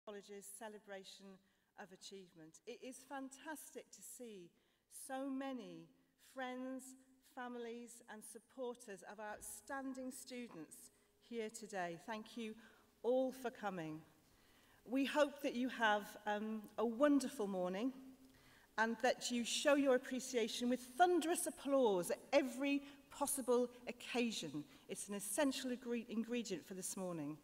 College's celebration of achievement. It is fantastic to see so many friends, families and supporters of our outstanding students here today. Thank you all for coming. We hope that you have a wonderful morning and that you show your appreciation with thunderous applause at every possible occasion. It's an essential ingredient for this morning.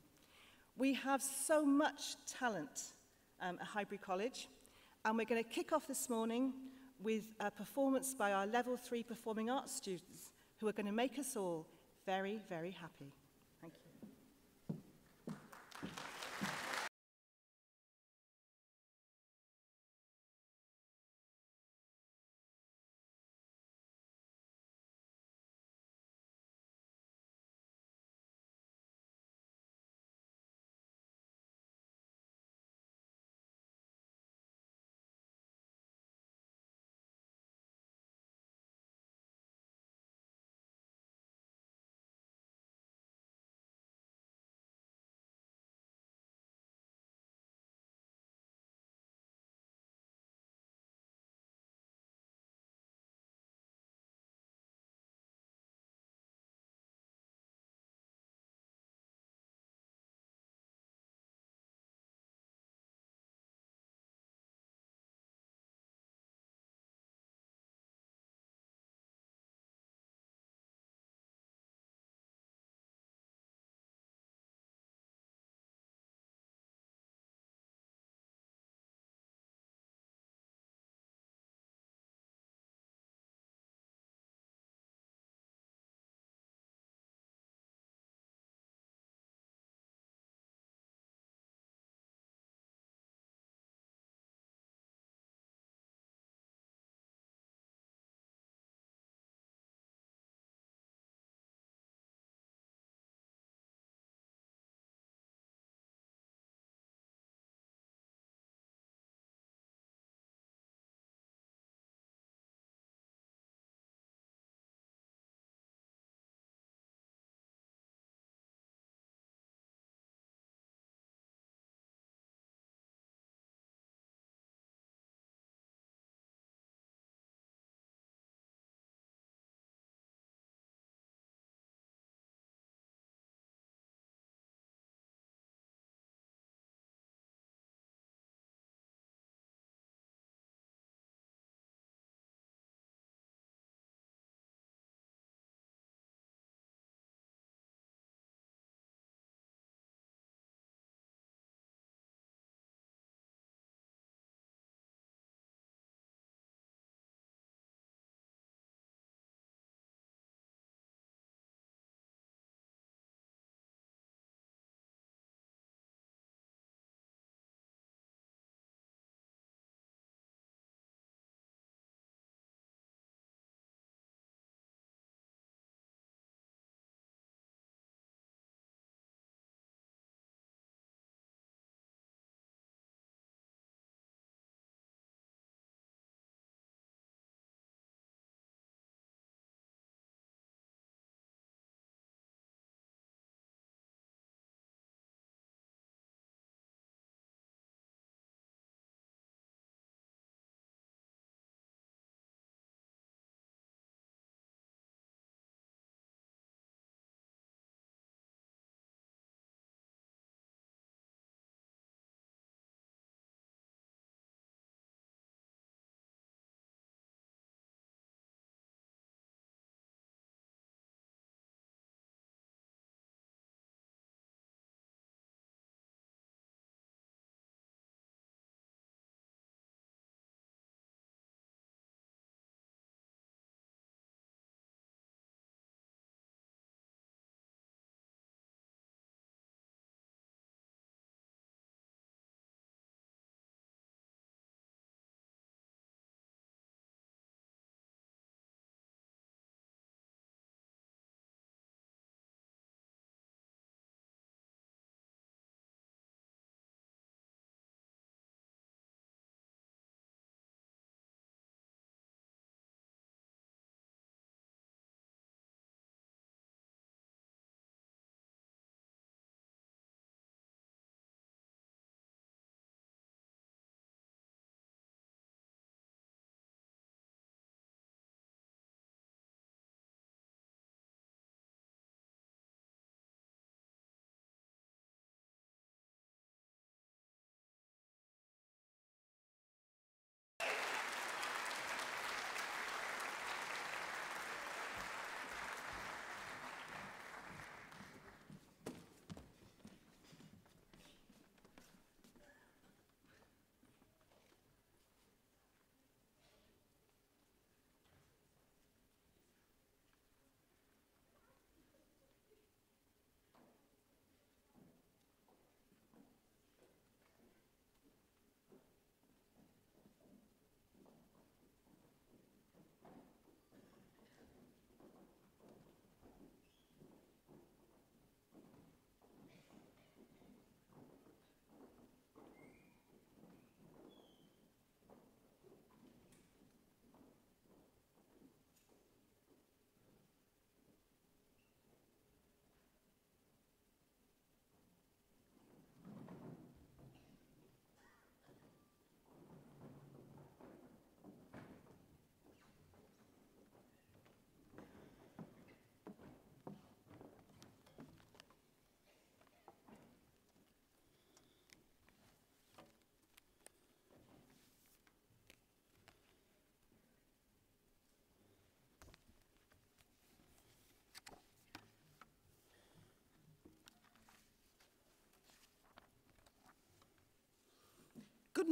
We have so much talent at Highbury College, and we're going to kick off this morning with a performance by our Level 3 Performing Arts students who are going to make us all very, very happy. Thank you.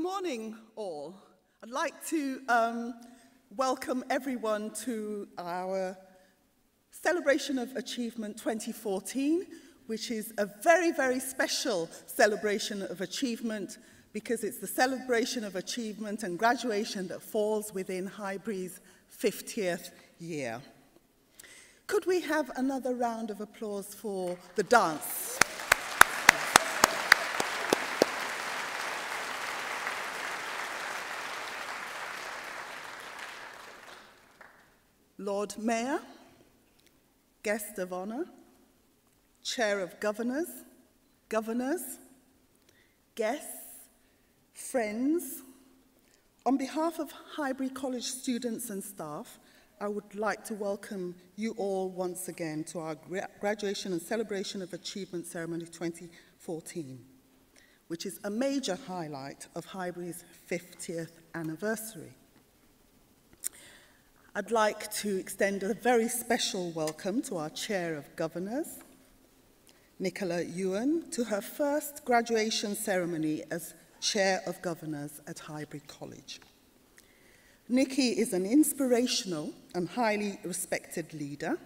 morning, all. I'd like to welcome everyone to our Celebration of Achievement 2014, which is a very, very special celebration of achievement because it's the celebration of achievement and graduation that falls within Highbury's 50th year. Could we have another round of applause for the dance? Lord Mayor, Guest of Honour, Chair of Governors, guests, friends, on behalf of Highbury College students and staff, I would like to welcome you all once again to our Graduation and Celebration of Achievement Ceremony 2014, which is a major highlight of Highbury's 50th anniversary. I'd like to extend a very special welcome to our Chair of Governors, Nicola Ewan, to her first graduation ceremony as Chair of Governors at Highbury College. Nikki is an inspirational and highly respected leader.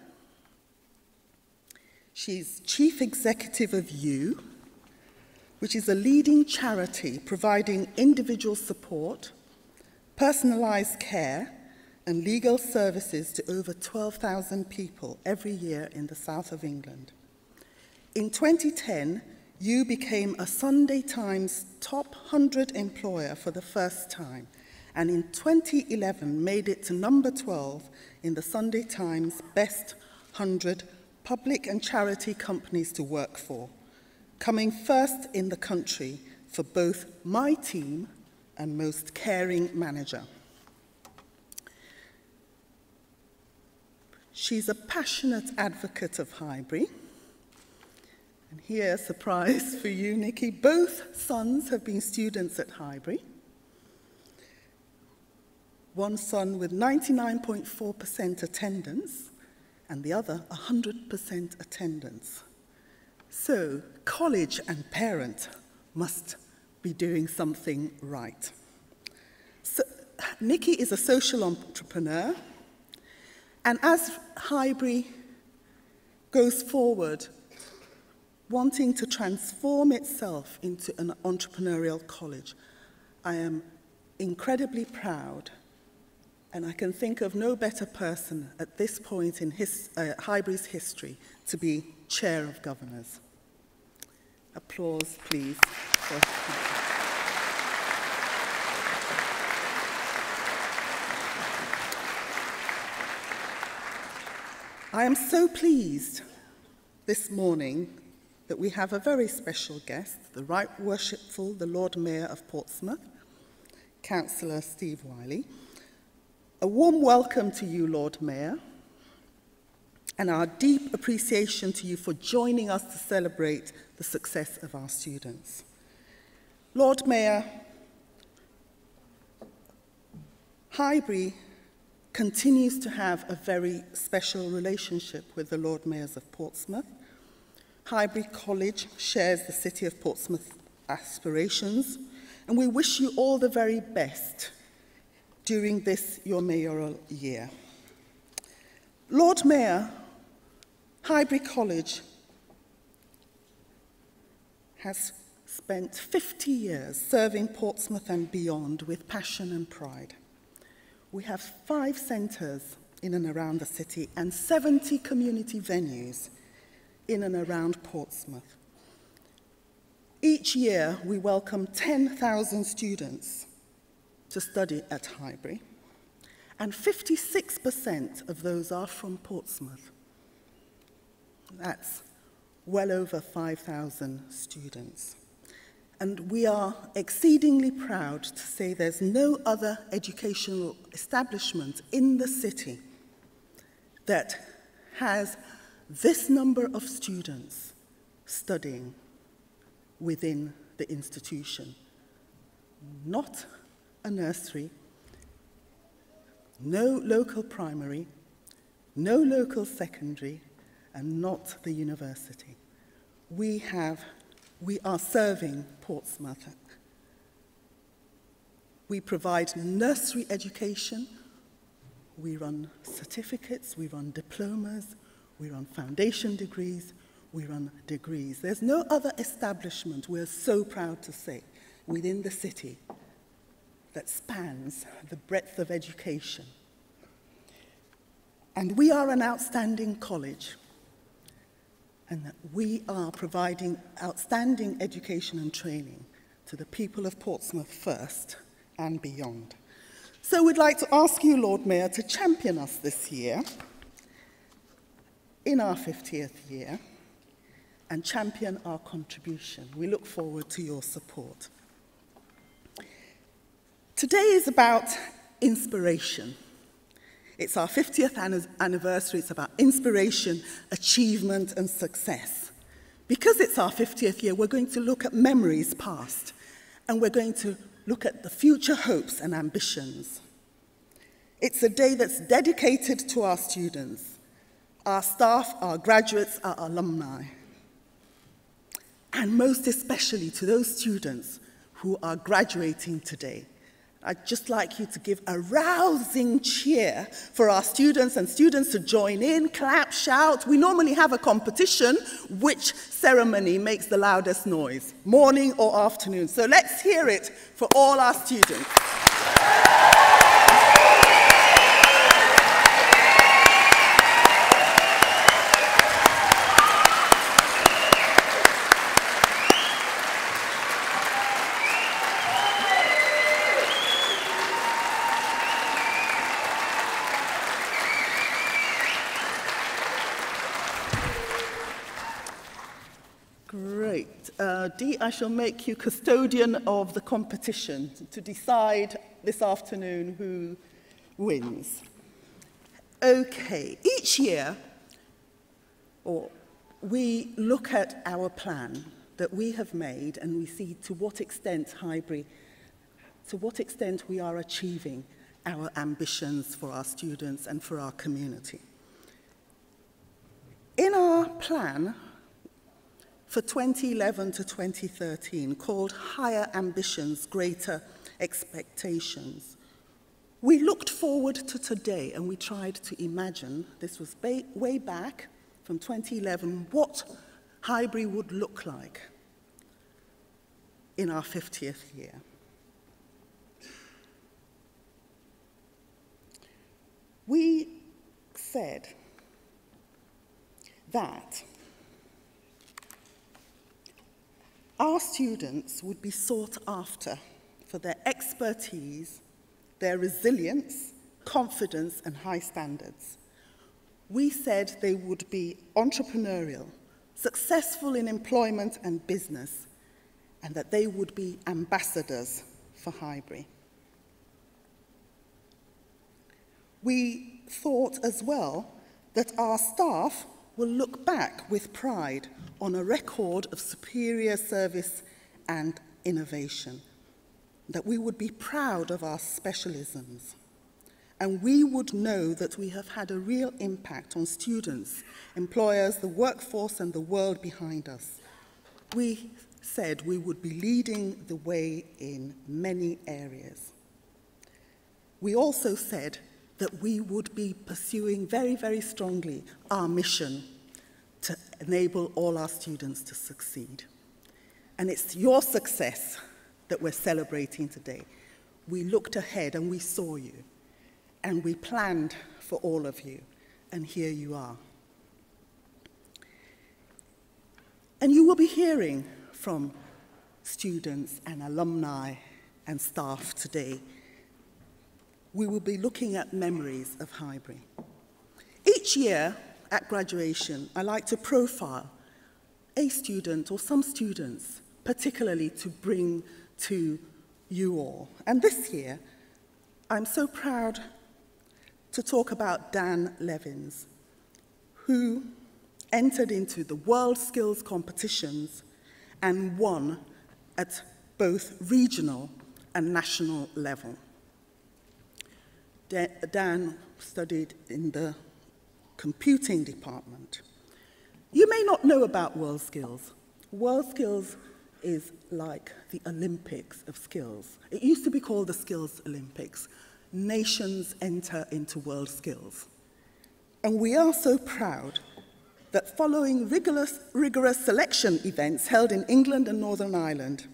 She's Chief Executive of You, which is a leading charity providing individual support, personalised care, and legal services to over 12,000 people every year in the south of England. In 2010, You became a Sunday Times top 100 employer for the first time, and in 2011 made it to number 12 in the Sunday Times Best 100 Public and Charity Companies to Work For, coming first in the country for both My Team and Most Caring Manager. She's a passionate advocate of Highbury. And here, a surprise for you, Nikki. Both sons have been students at Highbury. One son with 99.4% attendance, and the other 100% attendance. So, college and parent must be doing something right. So, Nikki is a social entrepreneur. And as Highbury goes forward, wanting to transform itself into an entrepreneurial college, I am incredibly proud, and I can think of no better person at this point in Highbury's history to be Chair of Governors. Applause, please. I am so pleased this morning that we have a very special guest, the Right Worshipful, the Lord Mayor of Portsmouth, Councillor Steve Wiley. A warm welcome to you, Lord Mayor, and our deep appreciation to you for joining us to celebrate the success of our students. Lord Mayor, Highbury continues to have a very special relationship with the Lord Mayors of Portsmouth. Highbury College shares the City of Portsmouth aspirations, and we wish you all the very best during this, your mayoral year. Lord Mayor, Highbury College has spent 50 years serving Portsmouth and beyond with passion and pride. We have 5 centres in and around the city and 70 community venues in and around Portsmouth. Each year, we welcome 10,000 students to study at Highbury, and 56% of those are from Portsmouth. That's well over 5,000 students. And we are exceedingly proud to say there's no other educational establishment in the city that has this number of students studying within the institution. Not a nursery, no local primary, no local secondary, and not the university. We are serving Portsmouth We provide nursery education, we run certificates, we run diplomas, we run foundation degrees, we run degrees. There's no other establishment, we're so proud to say, within the city that spans the breadth of education. And we are an outstanding college, and that we are providing outstanding education and training to the people of Portsmouth first and beyond. So we'd like to ask you, Lord Mayor, to champion us this year, in our 50th year, and champion our contribution. We look forward to your support. Today is about inspiration. It's our 50th anniversary. It's about inspiration, achievement, and success. Because it's our 50th year, we're going to look at memories past, and we're going to look at the future hopes and ambitions. It's a day that's dedicated to our students, our staff, our graduates, our alumni, and most especially to those students who are graduating today. I'd just like you to give a rousing cheer for our students, and students to join in, clap, shout. We normally have a competition, which ceremony makes the loudest noise, morning or afternoon. So let's hear it for all our students. Great. Dee, I shall make you custodian of the competition to decide this afternoon who wins. Okay, each year, we look at our plan that we have made and we see to what extent Highbury, to what extent we are achieving our ambitions for our students and for our community. In our plan, for 2011 to 2013, called Higher Ambitions, Greater Expectations, we looked forward to today and we tried to imagine, this was way back from 2011, what Highbury would look like in our 50th year. We said that our students would be sought after for their expertise, their resilience, confidence, and high standards. We said they would be entrepreneurial, successful in employment and business, and that they would be ambassadors for Highbury. We thought as well that our staff will look back with pride on a record of superior service and innovation, that we would be proud of our specialisms, and we would know that we have had a real impact on students, employers, the workforce, and the world behind us. We said we would be leading the way in many areas. We also said that we would be pursuing very, very strongly our mission to enable all our students to succeed. And it's your success that we're celebrating today. We looked ahead and we saw you, and we planned for all of you, and here you are. And you will be hearing from students and alumni and staff today. We will be looking at memories of Highbury. Each year at graduation, I like to profile a student or some students, particularly to bring to you all. And this year, I'm so proud to talk about Dan Levins, who entered into the World Skills competitions and won at both regional and national level. Dan studied in the computing department. You may not know about World Skills. World Skills is like the Olympics of skills. It used to be called the Skills Olympics. Nations enter into world skills. And we are so proud that following rigorous selection events held in England and Northern Ireland,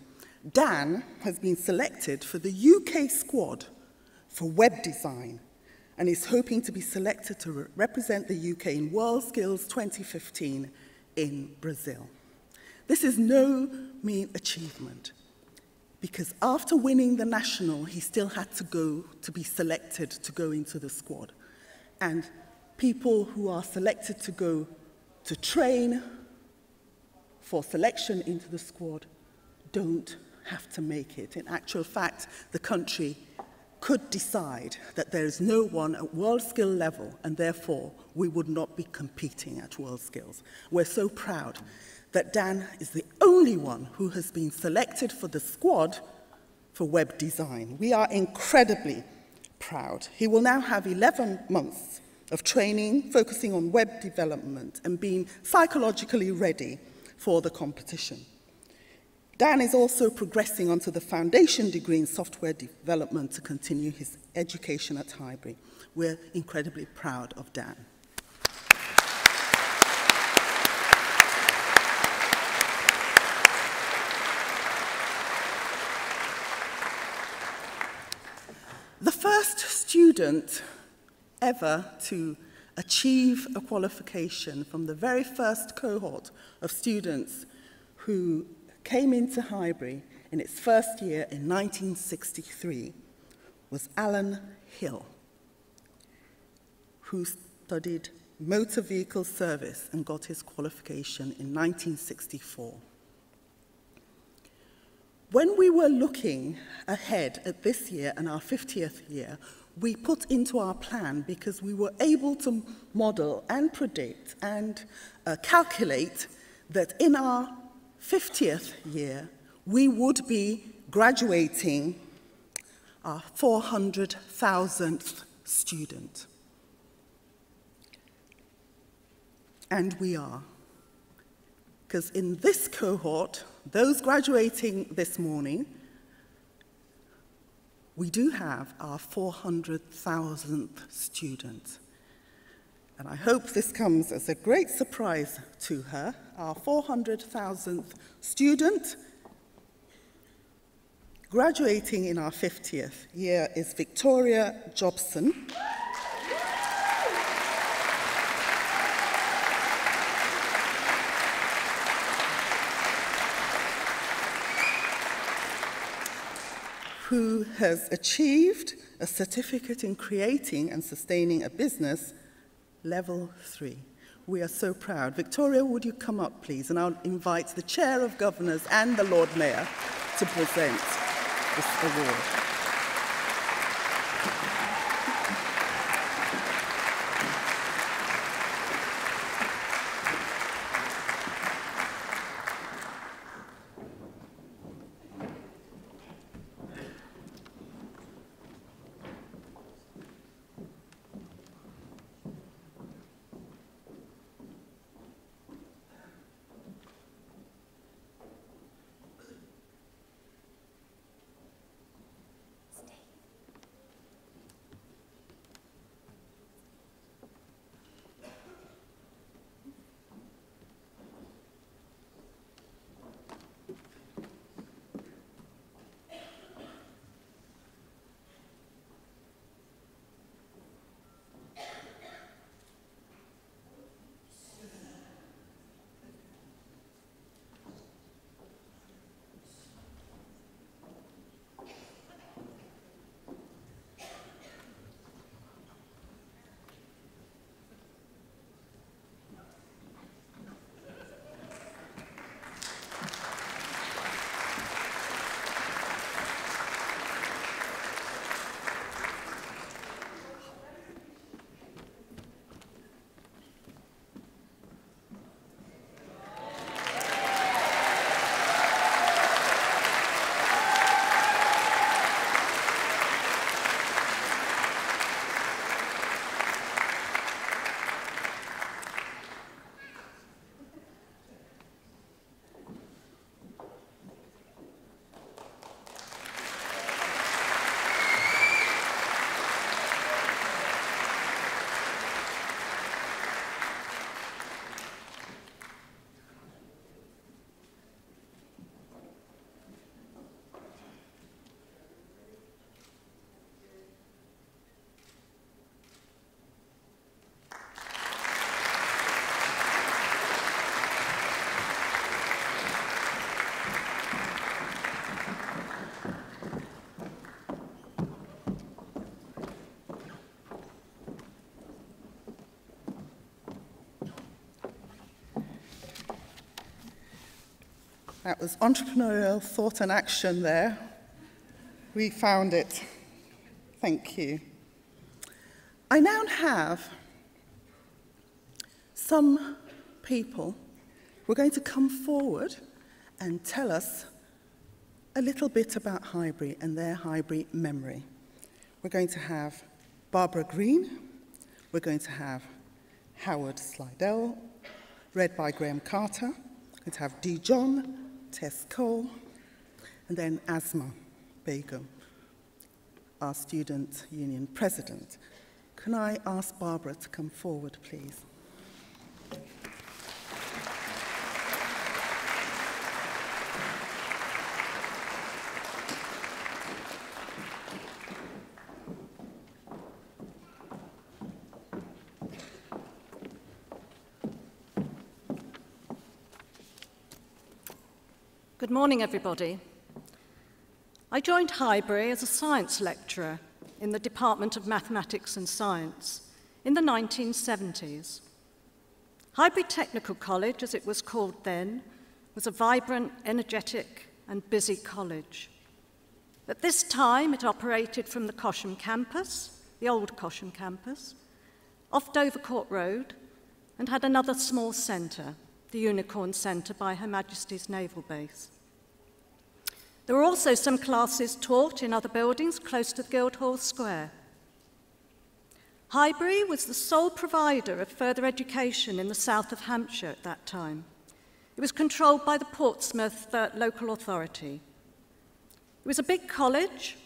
Dan has been selected for the UK squad for web design and is hoping to be selected to represent the UK in World Skills 2015 in Brazil. This is no mean achievement, because after winning the national, he still had to be selected to go into the squad. And people who are selected to go to train for selection into the squad don't have to make it. In actual fact, the country could decide that there is no one at world skill level, and therefore we would not be competing at world skills. We're so proud that Dan is the only one who has been selected for the squad for web design. We are incredibly proud. He will now have 11 months of training, focusing on web development and being psychologically ready for the competition. Dan is also progressing onto the foundation degree in software development to continue his education at Highbury. We're incredibly proud of Dan. The first student ever to achieve a qualification from the very first cohort of students who came into Highbury in its first year in 1963 was Alan Hill, who studied motor vehicle service and got his qualification in 1964. When we were looking ahead at this year and our 50th year, we put into our plan, because we were able to model and predict and calculate that in our 50th year, we would be graduating our 400,000th student. And we are. Because in this cohort, those graduating this morning, we do have our 400,000th student. And I hope this comes as a great surprise to her. Our 400,000th student graduating in our 50th year is Victoria Jobson. Who has achieved a certificate in creating and sustaining a business, level 3. We are so proud. Victoria, would you come up, please? And I'll invite the Chair of Governors and the Lord Mayor to present this award. That was entrepreneurial thought and action there. We found it. Thank you. I now have some people who are going to come forward and tell us a little bit about Highbury and their Highbury memory. We're going to have Barbara Green, we're going to have Howard Slidell, read by Graham Carter, we're going to have Dee John, Tess Cole, and then Asma Begum, our student union president. Can I ask Barbara to come forward, please? Good morning, everybody. I joined Highbury as a science lecturer in the Department of Mathematics and Science in the 1970s. Highbury Technical College, as it was called then, was a vibrant, energetic, and busy college. At this time, it operated from the Cosham campus, the old Cosham campus, off Dovercourt Road, and had another small centre, the Unicorn Centre by Her Majesty's Naval Base. There were also some classes taught in other buildings close to Guildhall Square. Highbury was the sole provider of further education in the south of Hampshire at that time. It was controlled by the Portsmouth local authority. It was a big college.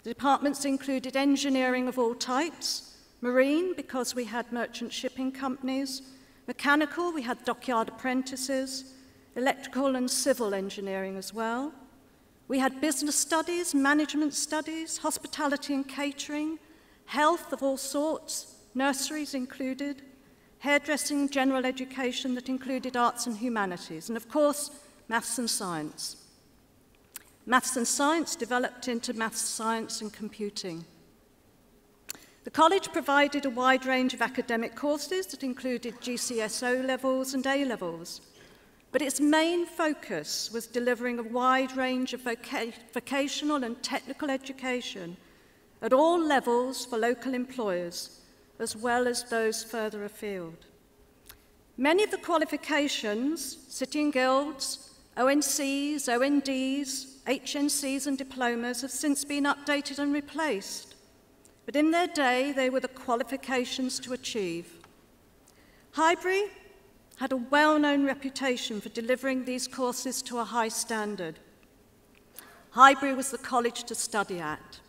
The departments included engineering of all types, marine because we had merchant shipping companies, mechanical, we had dockyard apprentices, electrical and civil engineering as well. We had business studies, management studies, hospitality and catering, health of all sorts, nurseries included, hairdressing, general education that included arts and humanities, and of course, maths and science. Maths and science developed into maths, science and computing. The college provided a wide range of academic courses that included GCSE levels and A levels. But its main focus was delivering a wide range of vocational and technical education at all levels for local employers, as well as those further afield. Many of the qualifications, City and Guilds, ONCs, ONDs, HNCs and diplomas have since been updated and replaced. But in their day, they were the qualifications to achieve. Highbury had a well-known reputation for delivering these courses to a high standard. Highbury was the college to study at.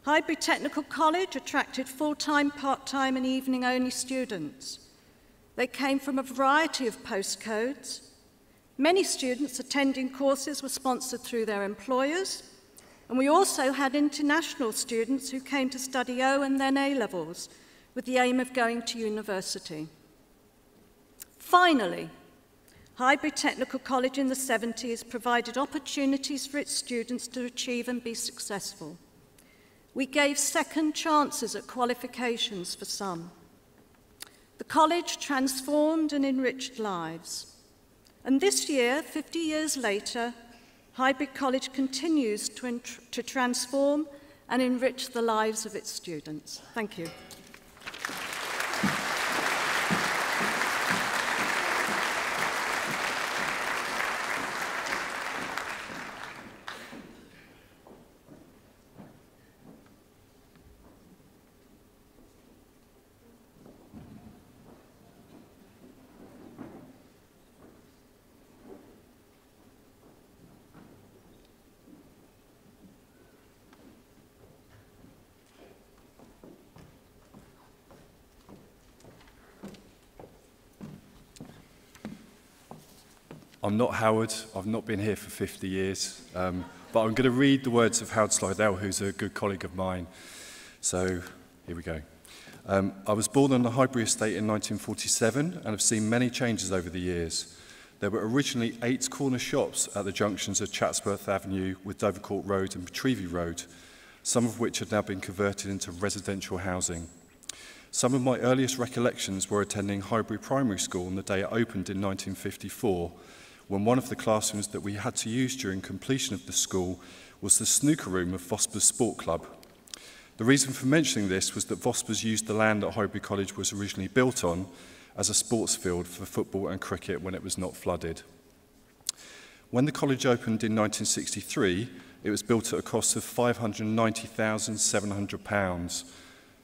Highbury Technical College attracted full-time, part-time and evening-only students. They came from a variety of postcodes. Many students attending courses were sponsored through their employers, and we also had international students who came to study O and then A levels with the aim of going to university. Finally, Highbury Technical College in the 70s provided opportunities for its students to achieve and be successful. We gave second chances at qualifications for some. The college transformed and enriched lives. And this year, 50 years later, Highbury College continues to transform and enrich the lives of its students. Thank you. I'm not Howard, I've not been here for 50 years, but I'm going to read the words of Howard Slidell, who's a good colleague of mine. So, here we go. I was born on the Highbury estate in 1947 and have seen many changes over the years. There were originally 8 corner shops at the junctions of Chatsworth Avenue with Dovercourt Road and Petrevey Road, some of which have now been converted into residential housing. Some of my earliest recollections were attending Highbury Primary School on the day it opened in 1954, when one of the classrooms that we had to use during completion of the school was the snooker room of Vosper's Sport Club. The reason for mentioning this was that Vosper's used the land that Highbury College was originally built on as a sports field for football and cricket when it was not flooded. When the college opened in 1963, it was built at a cost of £590,700.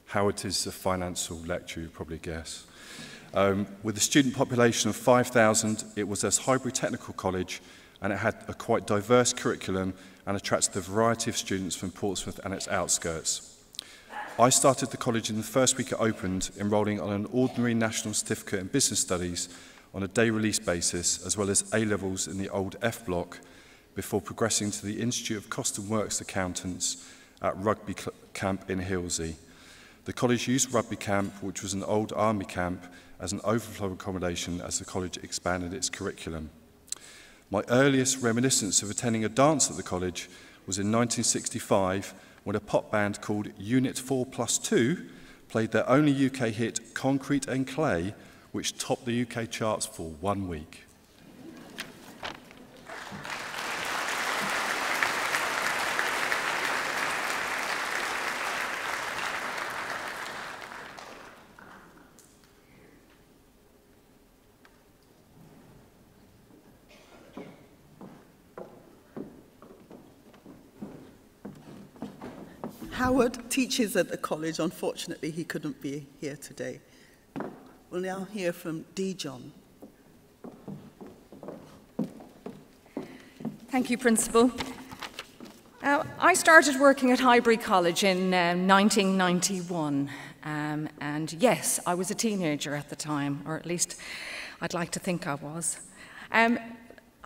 Howard is a financial lecturer, you probably guess. With a student population of 5,000, it was as Highbury Technical College, and it had a quite diverse curriculum and attracted a variety of students from Portsmouth and its outskirts. I started the college in the first week it opened, enrolling on an ordinary National Certificate in Business Studies on a day release basis, as well as A-levels in the old F block, before progressing to the Institute of Cost and Works Accountants at Rugby Camp in Hilsey. The college used Rugby Camp, which was an old army camp, as an overflow accommodation as the college expanded its curriculum. My earliest reminiscence of attending a dance at the college was in 1965, when a pop band called Unit 4+2 played their only UK hit, Concrete and Clay, which topped the UK charts for 1 week. Howard teaches at the college. Unfortunately, he couldn't be here today. We'll now hear from John. Thank you, Principal. I started working at Highbury College in 1991, and yes, I was a teenager at the time, or at least I'd like to think I was.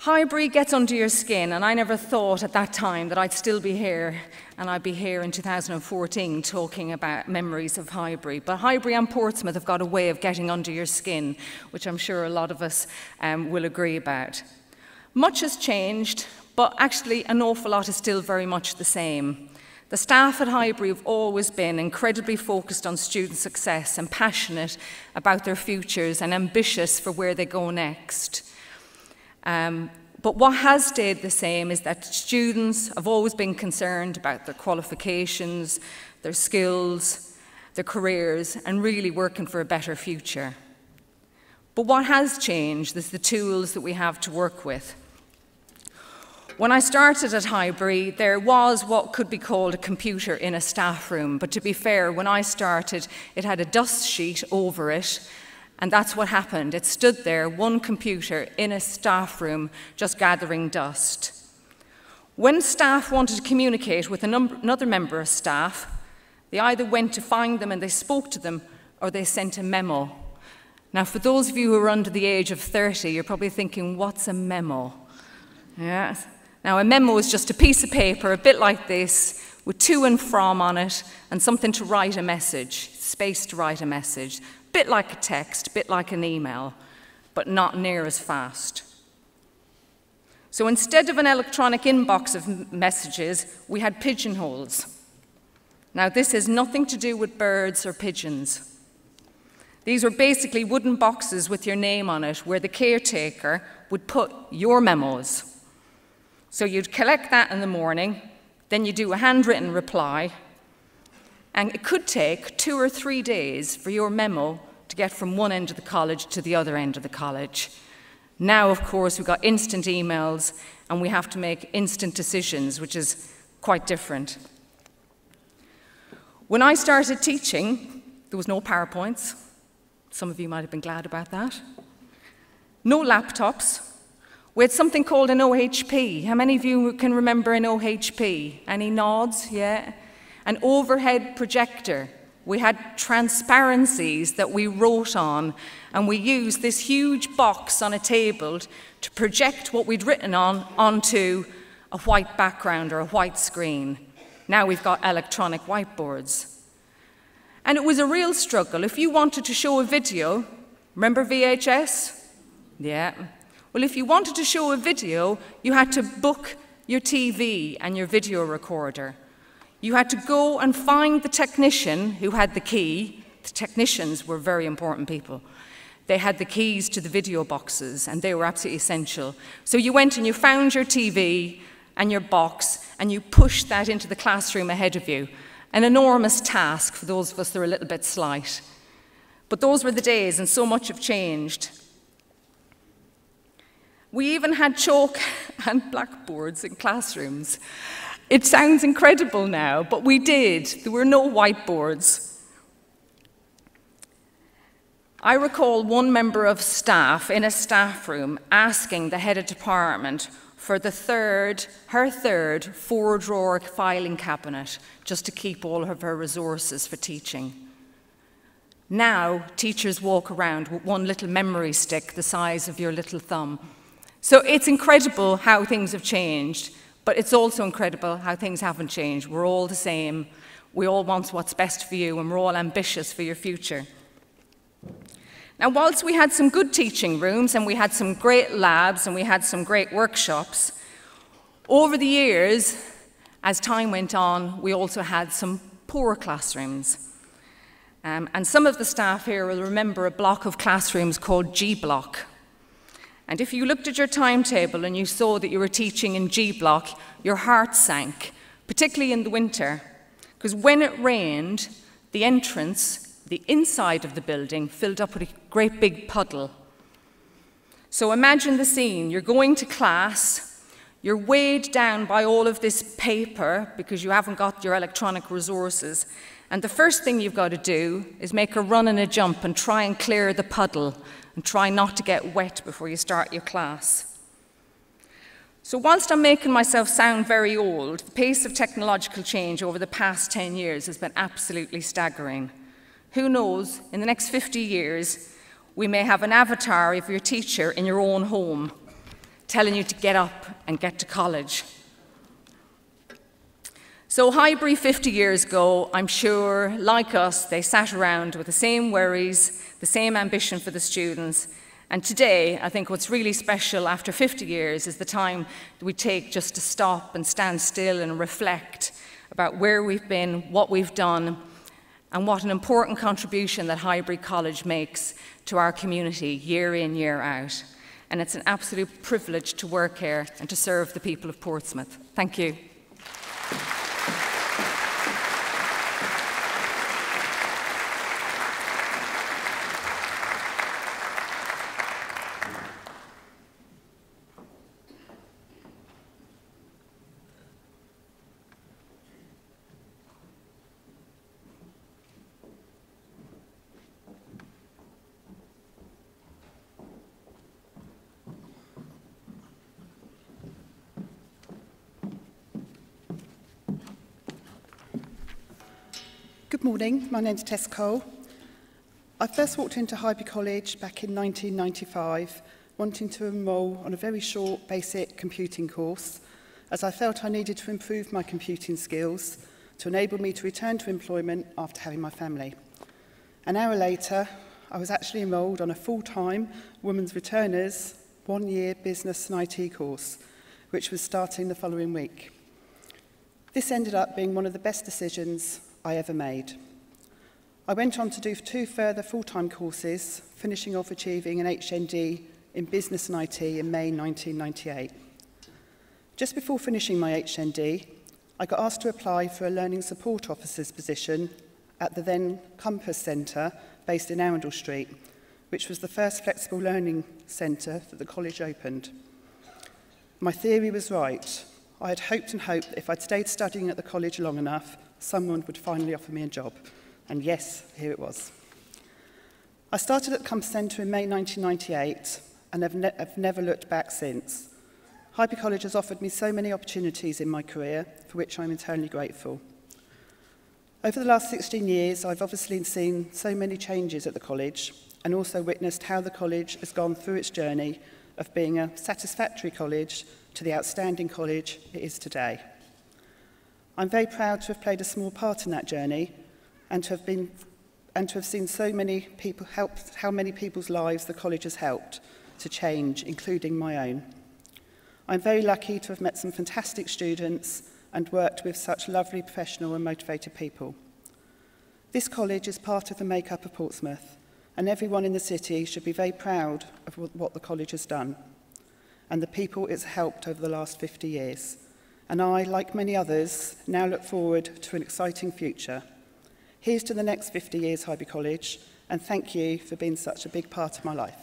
Highbury gets under your skin, and I never thought at that time that I'd still be here, and I'd be here in 2014 talking about memories of Highbury. But Highbury and Portsmouth have got a way of getting under your skin, which I'm sure a lot of us will agree about. Much has changed, but actually an awful lot is still very much the same. The staff at Highbury have always been incredibly focused on student success and passionate about their futures and ambitious for where they go next. But what has stayed the same is that students have always been concerned about their qualifications, their skills, their careers, and really working for a better future. But what has changed is the tools that we have to work with. When I started at Highbury, there was what could be called a computer in a staff room, but to be fair, when I started, it had a dust sheet over it. And that's what happened. It stood there, one computer in a staff room, just gathering dust. When staff wanted to communicate with another member of staff, they either went to find them and they spoke to them, or they sent a memo. Now, for those of you who are under the age of 30, you're probably thinking, what's a memo? Yes. Now, a memo is just a piece of paper, a bit like this, with to and from on it, and something to write a message, space to write a message. Bit like a text, bit like an email, but not near as fast. So instead of an electronic inbox of messages, we had pigeonholes. Now this has nothing to do with birds or pigeons. These were basically wooden boxes with your name on it, where the caretaker would put your memos. So you'd collect that in the morning, then you do a handwritten reply, and it could take 2 or 3 days for your memo to get from one end of the college to the other end of the college. Now, of course, we've got instant emails and we have to make instant decisions, which is quite different. When I started teaching, there was no PowerPoints. Some of you might have been glad about that. No laptops. We had something called an OHP. How many of you can remember an OHP? Any nods? Yeah. An overhead projector. We had transparencies that we wrote on, and we used this huge box on a table to project what we'd written on onto a white background or a white screen. Now we've got electronic whiteboards. And it was a real struggle. If you wanted to show a video, remember VHS? Yeah. Well, if you wanted to show a video, you had to book your TV and your video recorder. You had to go and find the technician who had the key. The technicians were very important people. they had the keys to the video boxes, and they were absolutely essential. So you went and you found your TV and your box, and you pushed that into the classroom ahead of you. An enormous task for those of us that are a little bit slight. But those were the days, and so much have changed. We even had chalk and blackboards in classrooms. It sounds incredible now, but we did. There were no whiteboards. I recall one member of staff in a staff room asking the head of department for her third 4-drawer filing cabinet just to keep all of her resources for teaching. Now, teachers walk around with one little memory stick the size of your little thumb. So it's incredible how things have changed, but it's also incredible how things haven't changed. We're all the same. We all want what's best for you, and we're all ambitious for your future. Now, whilst we had some good teaching rooms, and we had some great labs, and we had some great workshops, over the years, as time went on, we also had some poor classrooms. And some of the staff here will remember a block of classrooms called G Block. And if you looked at your timetable and you saw that you were teaching in G Block, your heart sank, particularly in the winter, because when it rained, the entrance, the inside of the building, filled up with a great big puddle. So imagine the scene. You're going to class, you're weighed down by all of this paper because you haven't got your electronic resources, and the first thing you've got to do is make a run and a jump and try and clear the puddle and try not to get wet before you start your class. So whilst I'm making myself sound very old, the pace of technological change over the past 10 years has been absolutely staggering. Who knows, in the next 50 years, we may have an avatar of your teacher in your own home, telling you to get up and get to college. So Highbury 50 years ago, I'm sure, like us, they sat around with the same worries, the same ambition for the students. And today, I think what's really special after 50 years is the time that we take just to stop and stand still and reflect about where we've been, what we've done, and what an important contribution that Highbury College makes to our community year in, year out. And it's an absolute privilege to work here and to serve the people of Portsmouth. Thank you. Good morning, my name's Tess Cole. I first walked into Highbury College back in 1995, wanting to enrol on a very short basic computing course, as I felt I needed to improve my computing skills to enable me to return to employment after having my family. An hour later, I was actually enrolled on a full-time Women's Returners 1-year business and IT course, which was starting the following week. This ended up being one of the best decisions I ever made. I went on to do 2 further full-time courses, finishing off achieving an HND in Business and IT in May 1998. Just before finishing my HND, I got asked to apply for a Learning Support Officer's position at the then Compass Centre based in Arundel Street, which was the first flexible learning centre that the college opened. My theory was right. I had hoped and hoped that if I'd stayed studying at the college long enough, someone would finally offer me a job. And yes, here it was. I started at the Compass Centre in May 1998 and have never looked back since. Highbury College has offered me so many opportunities in my career, for which I'm eternally grateful. Over the last 16 years, I've obviously seen so many changes at the college and also witnessed how the college has gone through its journey of being a satisfactory college to the outstanding college it is today. I'm very proud to have played a small part in that journey and to have seen so many people how many people's lives the college has helped to change, including my own. I'm very lucky to have met some fantastic students and worked with such lovely professional and motivated people. This college is part of the makeup of Portsmouth, and everyone in the city should be very proud of what the college has done and the people it's helped over the last 50 years. And I, like many others, now look forward to an exciting future. Here's to the next 50 years, Highbury College, and thank you for being such a big part of my life.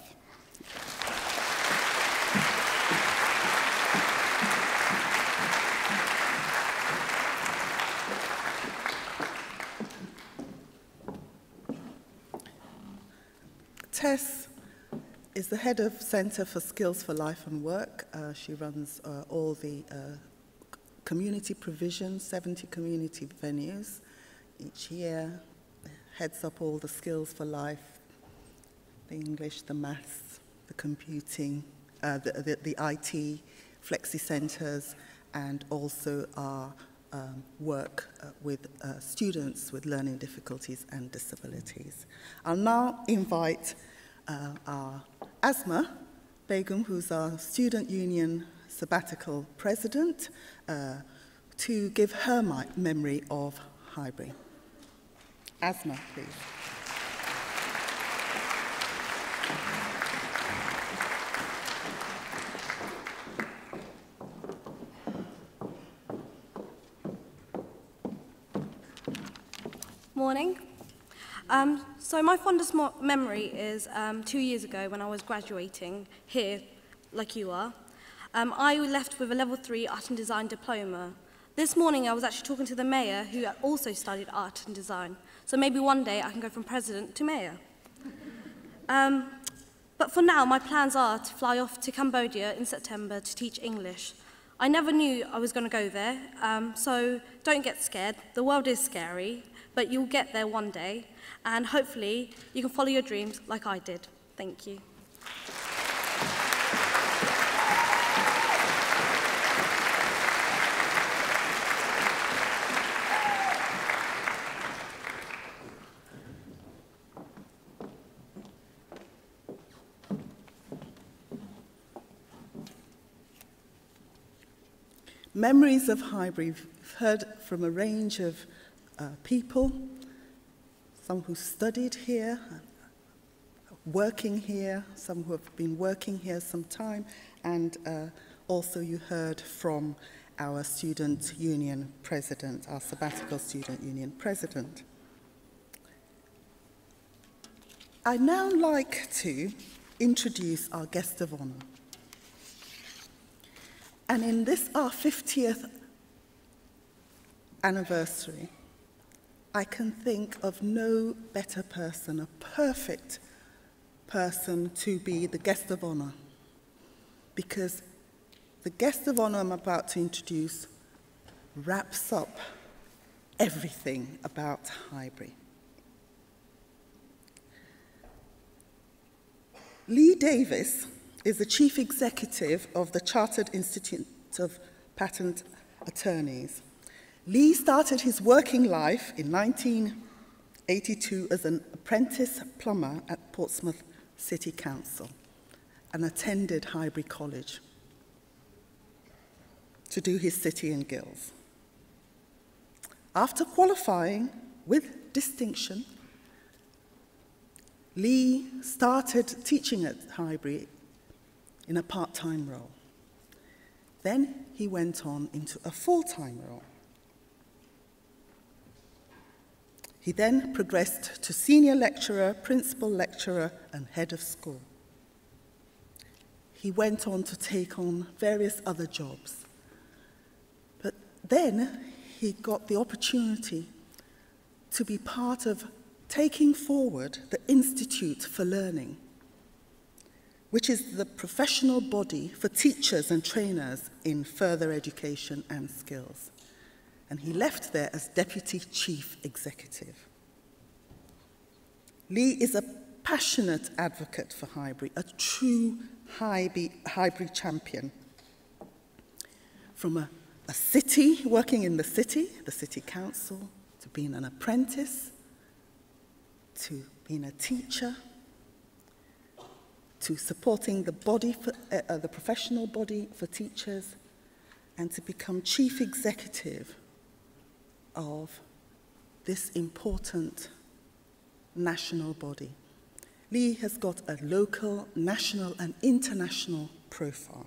Tess is the head of Centre for Skills for Life and Work. She runs all the community provision, 70 community venues each year, heads up all the skills for life, the English, the maths, the computing, the IT, flexi centres, and also our work with students with learning difficulties and disabilities. I'll now invite our Asma Begum, who's our Student Union Sabbatical President, to give her memory of Highbury. Asma, please. Morning. So my fondest memory is 2 years ago when I was graduating here, like you are. I left with a level 3 art and design diploma. This morning I was actually talking to the mayor who also studied art and design. So maybe one day I can go from president to mayor. But for now, my plans are to fly off to Cambodia in September to teach English. I never knew I was going to go there, so don't get scared. The world is scary, but you'll get there one day, and hopefully you can follow your dreams like I did. Thank you. Memories of Highbury. We've heard from a range of people, some who studied here, working here, some who have been working here some time, and also you heard from our student union president, our sabbatical student union president. I'd now like to introduce our guest of honor. And in this, our 50th anniversary, I can think of no better person, a perfect person to be the guest of honor, because the guest of honor I'm about to introduce wraps up everything about Highbury. Lee Davis is the Chief Executive of the Chartered Institute of Patent Attorneys. Lee started his working life in 1982 as an apprentice plumber at Portsmouth City Council and attended Highbury College to do his City and Guilds. After qualifying with distinction, Lee started teaching at Highbury in a part-time role. Then he went on into a full-time role. He then progressed to senior lecturer, principal lecturer, and head of school. He went on to take on various other jobs. But then he got the opportunity to be part of taking forward the Institute for Learning, which is the professional body for teachers and trainers in further education and skills. And he left there as Deputy Chief Executive. Lee is a passionate advocate for Highbury, a true Highbury champion. From a city, working in the city council, to being an apprentice, to being a teacher, to supporting the body, the professional body for teachers, and to become Chief Executive of this important national body. Lee has got a local, national and international profile.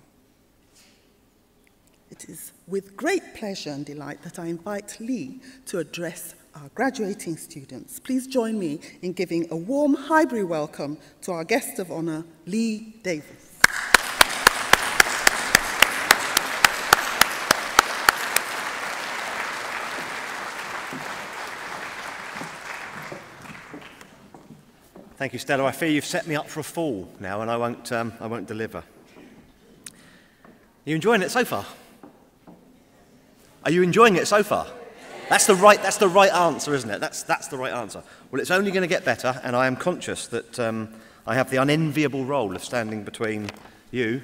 It is with great pleasure and delight that I invite Lee to address our graduating students. Please join me in giving a warm Highbury welcome to our guest of honour, Lee Davis. Thank you, Stella. I fear you've set me up for a fall now, and I won't deliver. Are you enjoying it so far? Are you enjoying it so far? That's the right answer, isn't it? That's the right answer. Well, it's only going to get better, and I am conscious that I have the unenviable role of standing between you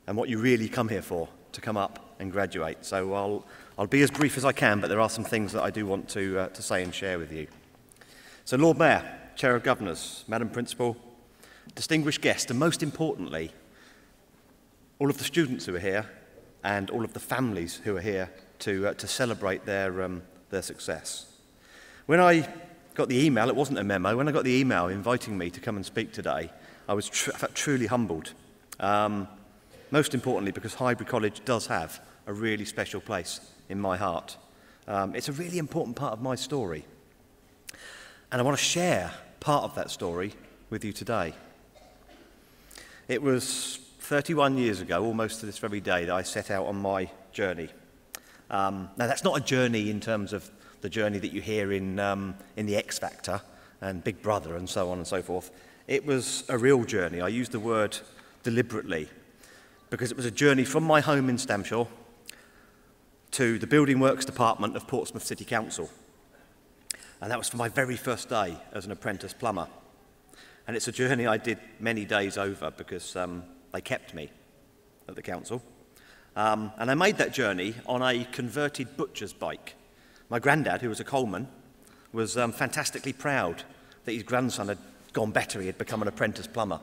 and what you really come here for, to come up and graduate. So I'll be as brief as I can, but there are some things that I do want to say and share with you. So, Lord Mayor, Chair of Governors, Madam Principal, distinguished guests, and most importantly, all of the students who are here and all of the families who are here to celebrate their success. When I got the email, it wasn't a memo, when I got the email inviting me to come and speak today, I was truly humbled. Most importantly, because Highbury College does have a really special place in my heart. It's a really important part of my story. And I want to share part of that story with you today. It was 31 years ago, almost to this very day, that I set out on my journey. Now, that's not a journey in terms of the journey that you hear in The X Factor and Big Brother and so on and so forth. It was a real journey. I use the word deliberately because it was a journey from my home in Stamshaw to the Building Works Department of Portsmouth City Council. And that was for my very first day as an apprentice plumber. And it's a journey I did many days over because they kept me at the council. And I made that journey on a converted butcher's bike. My granddad, who was a coalman, was fantastically proud that his grandson had gone better. He had become an apprentice plumber.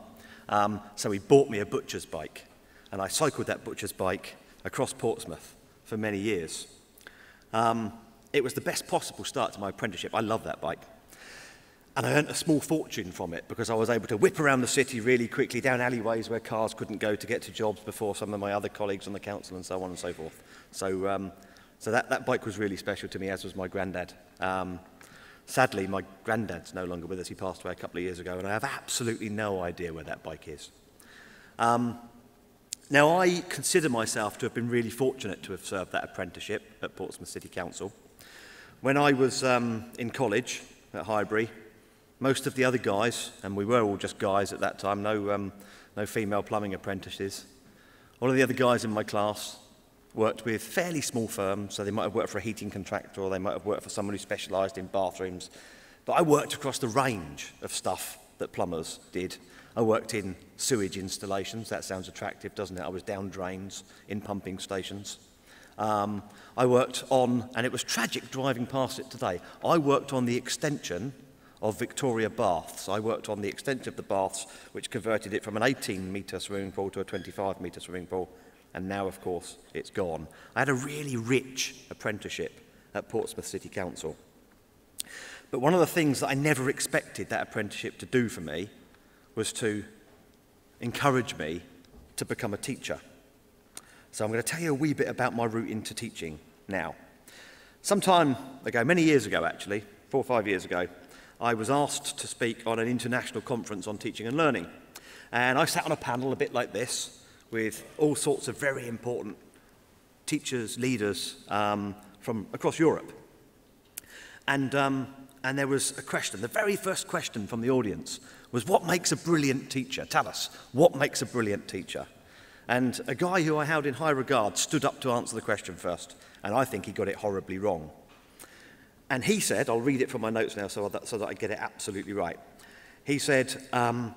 So he bought me a butcher's bike. And I cycled that butcher's bike across Portsmouth for many years. It was the best possible start to my apprenticeship. I love that bike. And I earned a small fortune from it because I was able to whip around the city really quickly, down alleyways where cars couldn't go to get to jobs before some of my other colleagues on the council and so on and so forth. So that bike was really special to me, as was my granddad. Sadly, my granddad's no longer with us. He passed away a couple of years ago, and I have absolutely no idea where that bike is. Now, I consider myself to have been really fortunate to have served that apprenticeship at Portsmouth City Council. When I was in college at Highbury, most of the other guys, and we were all just guys at that time, no female plumbing apprentices, all of the other guys in my class worked with fairly small firms, so they might have worked for a heating contractor or they might have worked for someone who specialised in bathrooms. But I worked across the range of stuff that plumbers did. I worked in sewage installations. That sounds attractive, doesn't it? I was down drains in pumping stations. I worked on, and it was tragic driving past it today, I worked on the extension of Victoria Baths. I worked on the extension of the baths, which converted it from an 18-metre swimming pool to a 25-metre swimming pool, and now, of course, it's gone. I had a really rich apprenticeship at Portsmouth City Council. But one of the things that I never expected that apprenticeship to do for me was to encourage me to become a teacher. So I'm going to tell you a wee bit about my route into teaching now. Some time ago, many years ago actually, 4 or 5 years ago, I was asked to speak on an international conference on teaching and learning. And I sat on a panel a bit like this with all sorts of very important teachers, leaders from across Europe. And there was a question. The very first question from the audience was, what makes a brilliant teacher? Tell us, what makes a brilliant teacher? And a guy who I held in high regard stood up to answer the question first, and I think he got it horribly wrong. And he said, I'll read it from my notes now so that I get it absolutely right. He said, a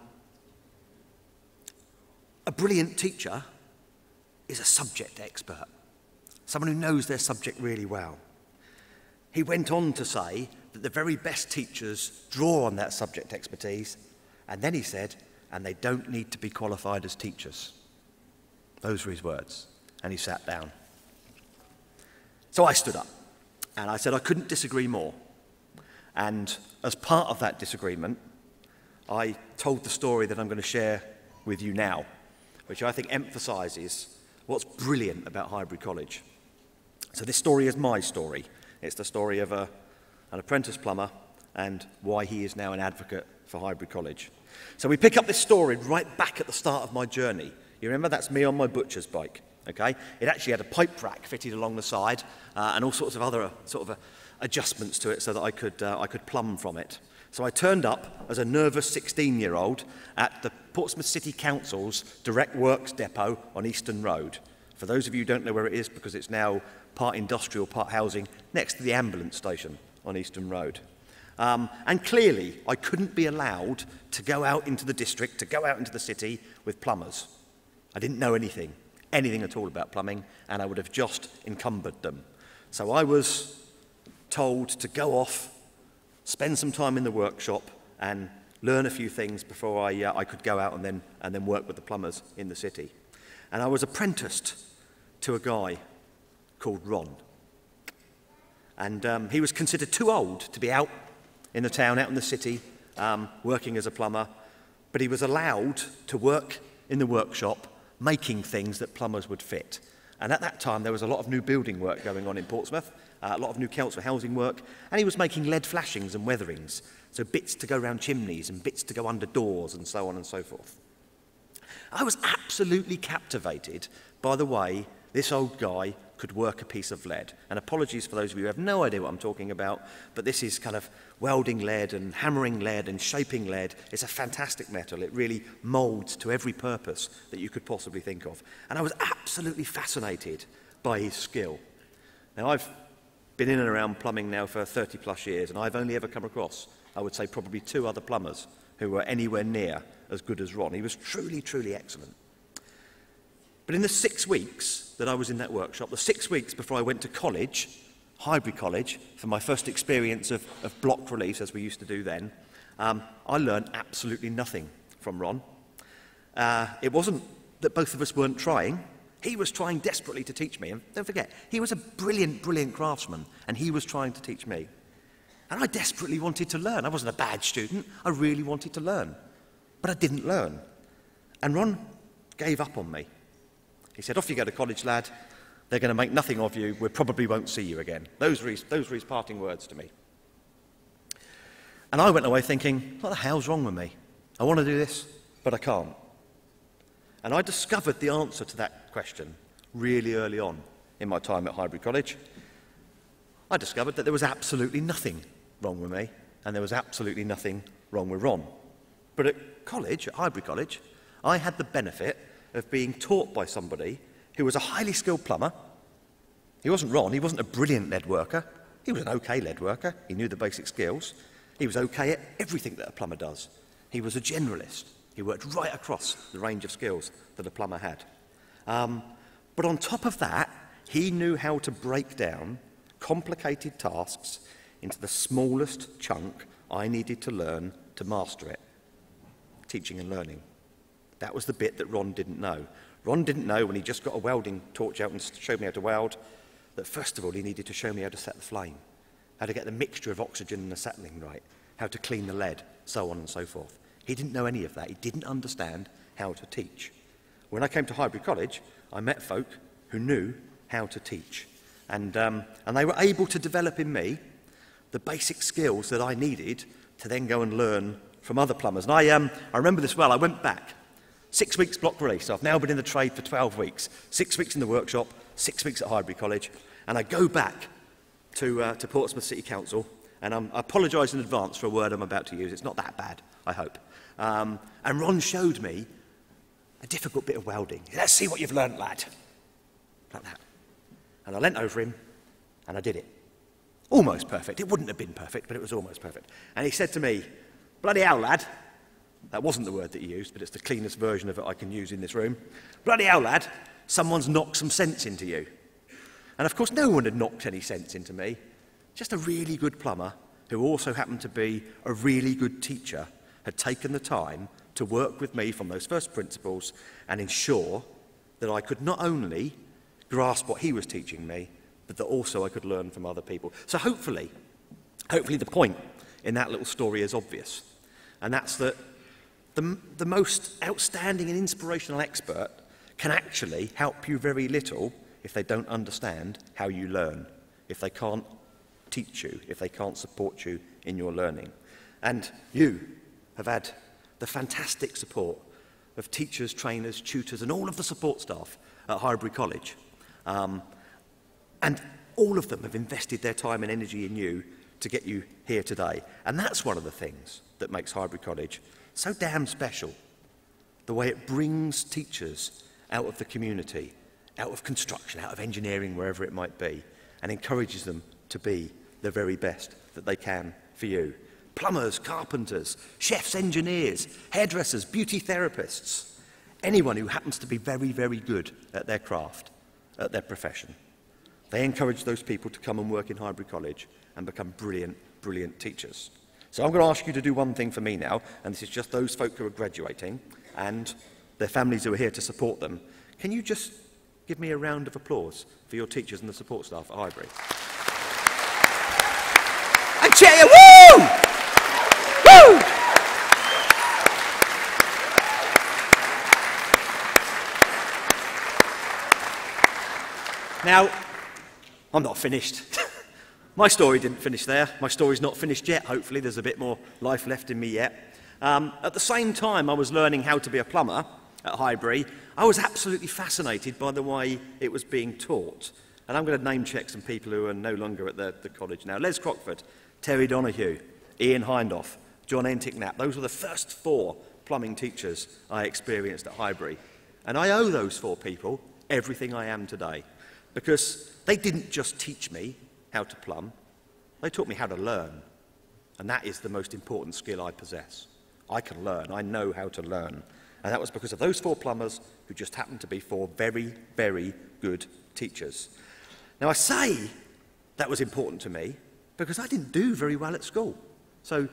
brilliant teacher is a subject expert, someone who knows their subject really well. He went on to say that the very best teachers draw on that subject expertise, and then he said, and they don't need to be qualified as teachers. Those were his words, and he sat down. So I stood up, and I said I couldn't disagree more. And as part of that disagreement, I told the story that I'm going to share with you now, which I think emphasises what's brilliant about Highbury College. So this story is my story. It's the story of an apprentice plumber and why he is now an advocate for Highbury College. So we pick up this story right back at the start of my journey. You remember, that's me on my butcher's bike, okay? It actually had a pipe rack fitted along the side and all sorts of other adjustments to it so that I could plumb from it. So I turned up as a nervous 16-year-old at the Portsmouth City Council's Direct Works depot on Easton Road. For those of you who don't know where it is, because it's now part industrial, part housing, next to the ambulance station on Easton Road. And clearly, I couldn't be allowed to go out into the district, to go out into the city with plumbers. I didn't know anything at all about plumbing, and I would have just encumbered them. So I was told to go off, spend some time in the workshop, and learn a few things before I could go out and then work with the plumbers in the city. And I was apprenticed to a guy called Ron. And he was considered too old to be out in the town, out in the city, working as a plumber, but he was allowed to work in the workshop, making things that plumbers would fit. And at that time, there was a lot of new building work going on in Portsmouth, a lot of new council housing work, and he was making lead flashings and weatherings, so bits to go round chimneys and bits to go under doors and so on and so forth. I was absolutely captivated by the way this old guy could work a piece of lead. And apologies for those of you who have no idea what I'm talking about, but this is kind of welding lead and hammering lead and shaping lead. It's a fantastic metal. It really moulds to every purpose that you could possibly think of. And I was absolutely fascinated by his skill. Now, I've been in and around plumbing now for 30 plus years, and I've only ever come across, I would say, probably 2 other plumbers who were anywhere near as good as Ron. He was truly, truly excellent. But in the 6 weeks that I was in that workshop, the 6 weeks before I went to college, Highbury College, for my first experience of block reliefs, as we used to do then, I learned absolutely nothing from Ron. It wasn't that both of us weren't trying. He was trying desperately to teach me. And don't forget, he was a brilliant, brilliant craftsman, and he was trying to teach me. And I desperately wanted to learn. I wasn't a bad student. I really wanted to learn. But I didn't learn. And Ron gave up on me. He said, "Off you go to college, lad. They're going to make nothing of you. We probably won't see you again." Those were his parting words to me. And I went away thinking, what the hell's wrong with me? I want to do this, but I can't. And I discovered the answer to that question really early on in my time at Highbury College. I discovered that there was absolutely nothing wrong with me, and there was absolutely nothing wrong with Ron. But at college, at Highbury College, I had the benefit of being taught by somebody who was a highly skilled plumber. He wasn't Ron, he wasn't a brilliant lead worker. He was an okay lead worker, he knew the basic skills. He was okay at everything that a plumber does. He was a generalist. He worked right across the range of skills that a plumber had. But on top of that, he knew how to break down complicated tasks into the smallest chunk I needed to learn to master it. Teaching and learning. That was the bit that Ron didn't know. Ron didn't know, when he just got a welding torch out and showed me how to weld, that first of all he needed to show me how to set the flame, how to get the mixture of oxygen and acetylene right, how to clean the lead, so on and so forth. He didn't know any of that. He didn't understand how to teach. When I came to Highbury College, I met folk who knew how to teach. And they were able to develop in me the basic skills that I needed to then go and learn from other plumbers. And I remember this well. I went back. 6 weeks block relief, so I've now been in the trade for 12 weeks. 6 weeks in the workshop, 6 weeks at Highbury College, and I go back to Portsmouth City Council, and I apologise in advance for a word I'm about to use. It's not that bad, I hope. And Ron showed me a difficult bit of welding. "Let's see what you've learnt, lad." Like that. And I leant over him, and I did it. Almost perfect. It wouldn't have been perfect, but it was almost perfect. And he said to me, "Bloody hell, lad." That wasn't the word that he used, but it's the cleanest version of it I can use in this room. "Bloody hell, lad, someone's knocked some sense into you." And of course, no one had knocked any sense into me. Just a really good plumber, who also happened to be a really good teacher, had taken the time to work with me from those first principles and ensure that I could not only grasp what he was teaching me, but that also I could learn from other people. So hopefully the point in that little story is obvious. And that's that the most outstanding and inspirational expert can actually help you very little if they don't understand how you learn, if they can't teach you, if they can't support you in your learning. And you have had the fantastic support of teachers, trainers, tutors, and all of the support staff at Highbury College. And all of them have invested their time and energy in you to get you here today. And that's one of the things that makes Highbury College so damn special. The way it brings teachers out of the community, out of construction, out of engineering, wherever it might be, and encourages them to be the very best that they can for you. Plumbers, carpenters, chefs, engineers, hairdressers, beauty therapists, anyone who happens to be very, very good at their craft, at their profession. They encourage those people to come and work in Highbury College and become brilliant, brilliant teachers. So I'm going to ask you to do one thing for me now, and this is just those folk who are graduating and their families who are here to support them. Can you just give me a round of applause for your teachers and the support staff at Highbury? And cheer you, woo! Woo! Now, I'm not finished. My story didn't finish there. My story's not finished yet. Hopefully there's a bit more life left in me yet. At the same time I was learning how to be a plumber at Highbury, I was absolutely fascinated by the way it was being taught. And I'm going to name check some people who are no longer at the college now. Les Crockford, Terry Donoghue, Ian Hindhoff, John Entick-Knapp. Those were the first 4 plumbing teachers I experienced at Highbury. And I owe those 4 people everything I am today. Because they didn't just teach me how to plumb, they taught me how to learn. And that is the most important skill I possess. I can learn, I know how to learn. And that was because of those 4 plumbers who just happened to be 4 very, very good teachers. Now I say that was important to me because I didn't do very well at school. So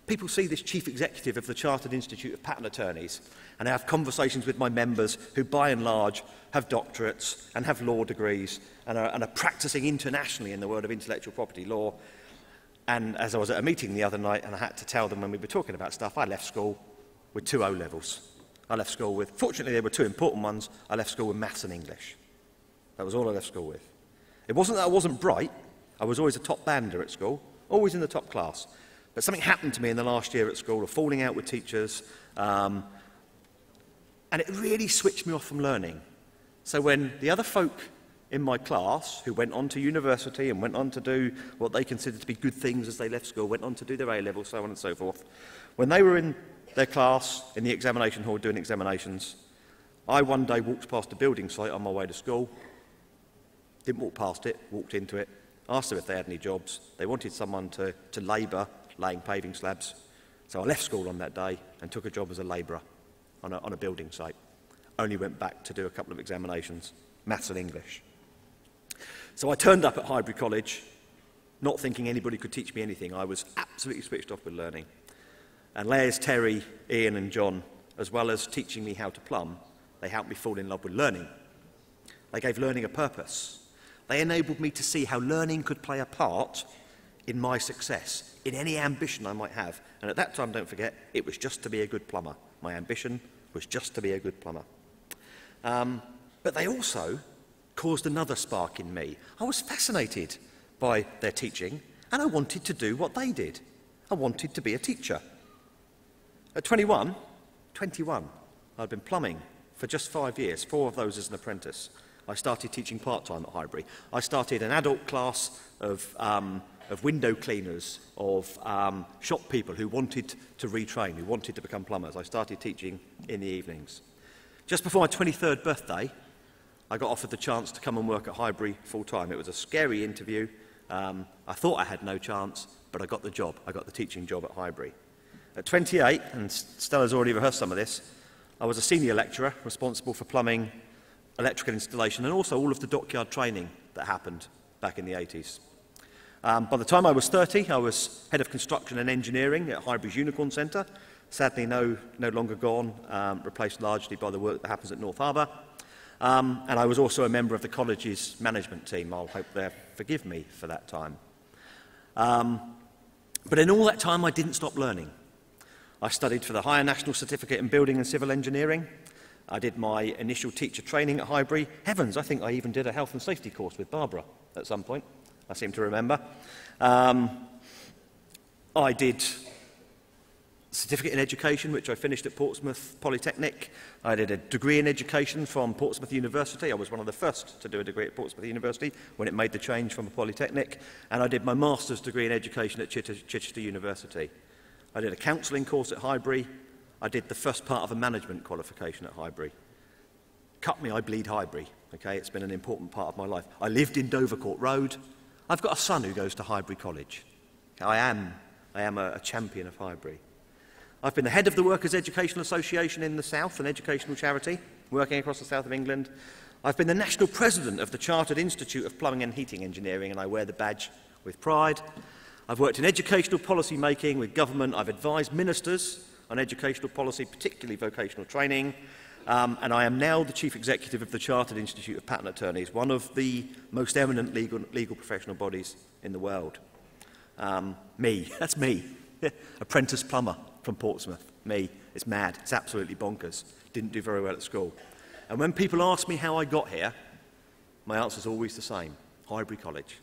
people see this chief executive of the Chartered Institute of Patent Attorneys, and I have conversations with my members who by and large have doctorates and have law degrees and are practicing internationally in the world of intellectual property law. And as I was at a meeting the other night and I had to tell them when we were talking about stuff, I left school with 2 O-levels. I left school with, fortunately there were 2 important ones, I left school with maths and English. That was all I left school with. It wasn't that I wasn't bright, I was always a top bander at school, always in the top class. But something happened to me in the last year at school, of falling out with teachers, and it really switched me off from learning. So when the other folk in my class, who went on to university and went on to do what they considered to be good things as they left school, went on to do their A-level, so on and so forth, when they were in their class, in the examination hall doing examinations, I one day walked past a building site on my way to school, didn't walk past it, walked into it, asked them if they had any jobs. They wanted someone to labour laying paving slabs. So I left school on that day and took a job as a labourer on a building site. Only went back to do a couple of examinations, maths and English. So I turned up at Highbury College, not thinking anybody could teach me anything. I was absolutely switched off with learning. And Les, Terry, Ian and John, as well as teaching me how to plumb, they helped me fall in love with learning. They gave learning a purpose. They enabled me to see how learning could play a part in my success, in any ambition I might have. And at that time, don't forget, it was just to be a good plumber. My ambition was just to be a good plumber. But they also caused another spark in me. I was fascinated by their teaching, and I wanted to do what they did. I wanted to be a teacher. At 21, I'd been plumbing for just 5 years, 4 of those as an apprentice. I started teaching part-time at Highbury. I started an adult class of window cleaners, of shop people who wanted to retrain, who wanted to become plumbers. I started teaching in the evenings. Just before my 23rd birthday, I got offered the chance to come and work at Highbury full-time. It was a scary interview. I thought I had no chance, but I got the job. I got the teaching job at Highbury. At 28, and Stella's already rehearsed some of this, I was a senior lecturer responsible for plumbing, electrical installation, and also all of the dockyard training that happened back in the 80s. By the time I was 30, I was head of construction and engineering at Highbury's Unicorn Centre, sadly no longer gone, replaced largely by the work that happens at North Harbour. And I was also a member of the college's management team. I'll hope they'll forgive me for that time. But in all that time, I didn't stop learning. I studied for the Higher National Certificate in Building and Civil Engineering. I did my initial teacher training at Highbury. Heavens, I think I even did a health and safety course with Barbara at some point, I seem to remember. I did certificate in education, which I finished at Portsmouth Polytechnic. I did a degree in education from Portsmouth University. I was one of the first to do a degree at Portsmouth University when it made the change from a polytechnic. And I did my master's degree in education at Chichester University. I did a counselling course at Highbury. I did the first part of a management qualification at Highbury. Cut me, I bleed Highbury. Okay, it's been an important part of my life. I lived in Dovercourt Road. I've got a son who goes to Highbury College. I am a champion of Highbury. I've been the head of the Workers' Educational Association in the South, an educational charity working across the south of England. I've been the national president of the Chartered Institute of Plumbing and Heating Engineering, and I wear the badge with pride. I've worked in educational policy making with government. I've advised ministers on educational policy, particularly vocational training. And I am now the chief executive of the Chartered Institute of Patent Attorneys, one of the most eminent legal professional bodies in the world. That's me, apprentice plumber from Portsmouth. Me, it's mad, it's absolutely bonkers. Didn't do very well at school. And when people ask me how I got here, my answer's always the same. Highbury College.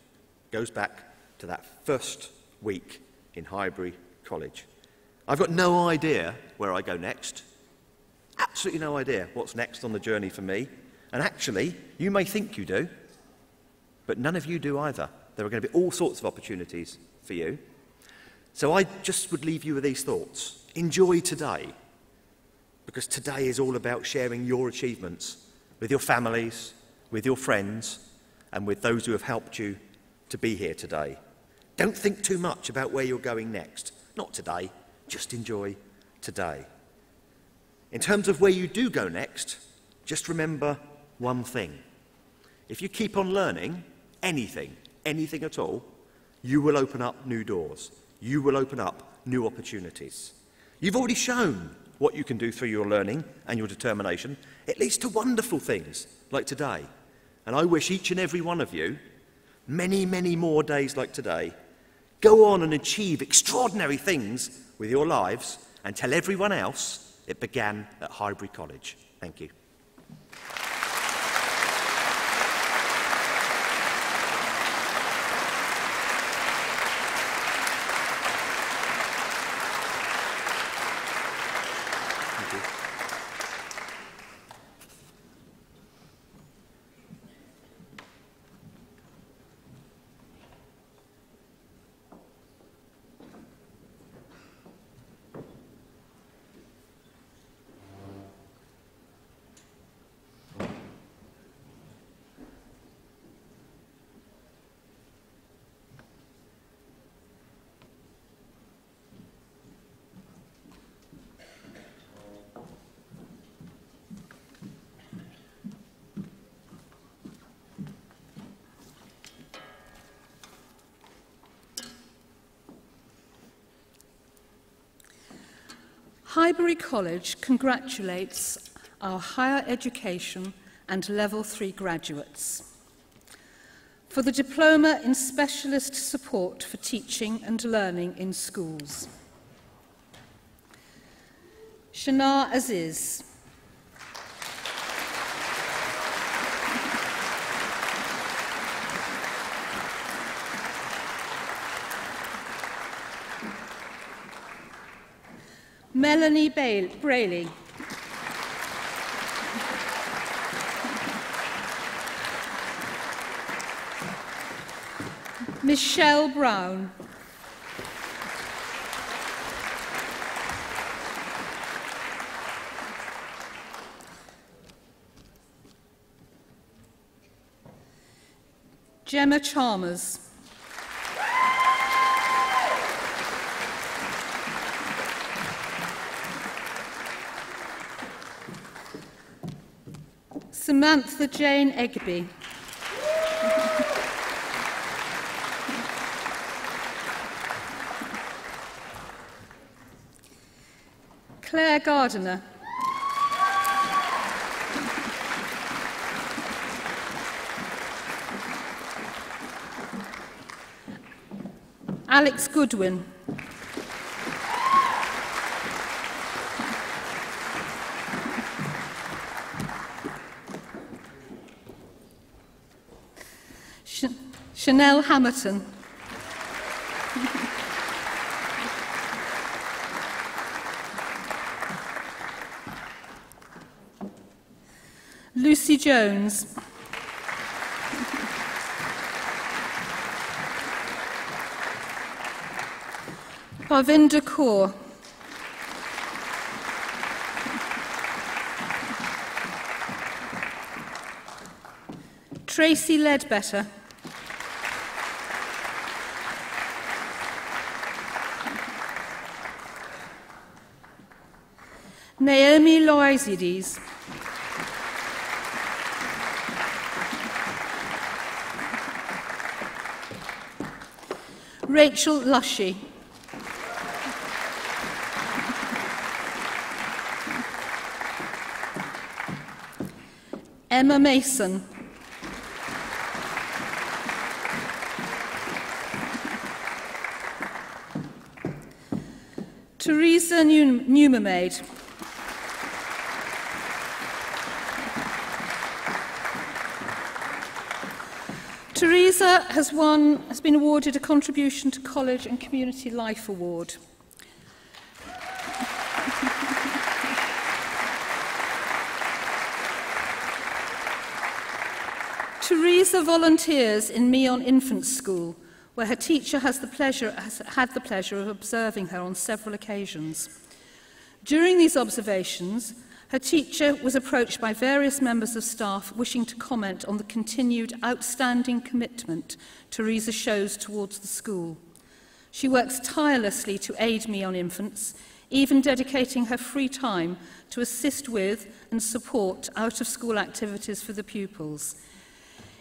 Goes back to that first week in Highbury College. I've got no idea where I go next. Absolutely no idea what's next on the journey for me. And actually, you may think you do, but none of you do either. There are going to be all sorts of opportunities for you. So I just would leave you with these thoughts. Enjoy today, because today is all about sharing your achievements with your families, with your friends, and with those who have helped you to be here today. Don't think too much about where you're going next. Not today, just enjoy today. In terms of where you do go next, just remember one thing. If you keep on learning anything at all, you will open up new doors. You will open up new opportunities. You've already shown what you can do through your learning and your determination. It leads to wonderful things like today. And I wish each and every one of you many, many more days like today. Go on and achieve extraordinary things with your lives and tell everyone else it began at Highbury College. Thank you. Highbury College congratulates our higher education and Level 3 graduates for the Diploma in Specialist Support for Teaching and Learning in Schools. Shana Aziz. Melanie Brayley. Michelle Brown. Gemma Chalmers. Samantha Jane Egby. Claire Gardiner. Alex Goodwin. Chanel Hamilton. Lucy Jones. Parvinder Kaur. Tracy Ledbetter. Naomi Loizides. Rachel Lushy. Emma Mason. Teresa Newmermaid. Teresa has been awarded a Contribution to College and Community Life Award. Teresa volunteers in Meon Infant School, where her teacher has had the pleasure of observing her on several occasions. During these observations, her teacher was approached by various members of staff wishing to comment on the continued outstanding commitment Teresa shows towards the school. She works tirelessly to aid Meon infants, even dedicating her free time to assist with and support out-of-school activities for the pupils.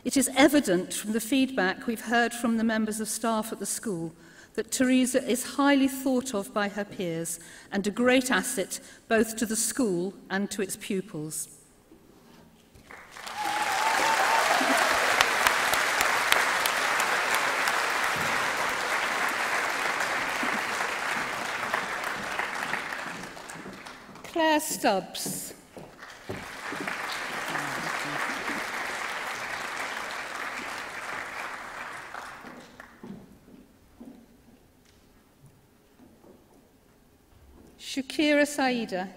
It is evident from the feedback we've heard from the members of staff at the school that Teresa is highly thought of by her peers and a great asset both to the school and to its pupils. Claire Stubbs. Shakira Saida.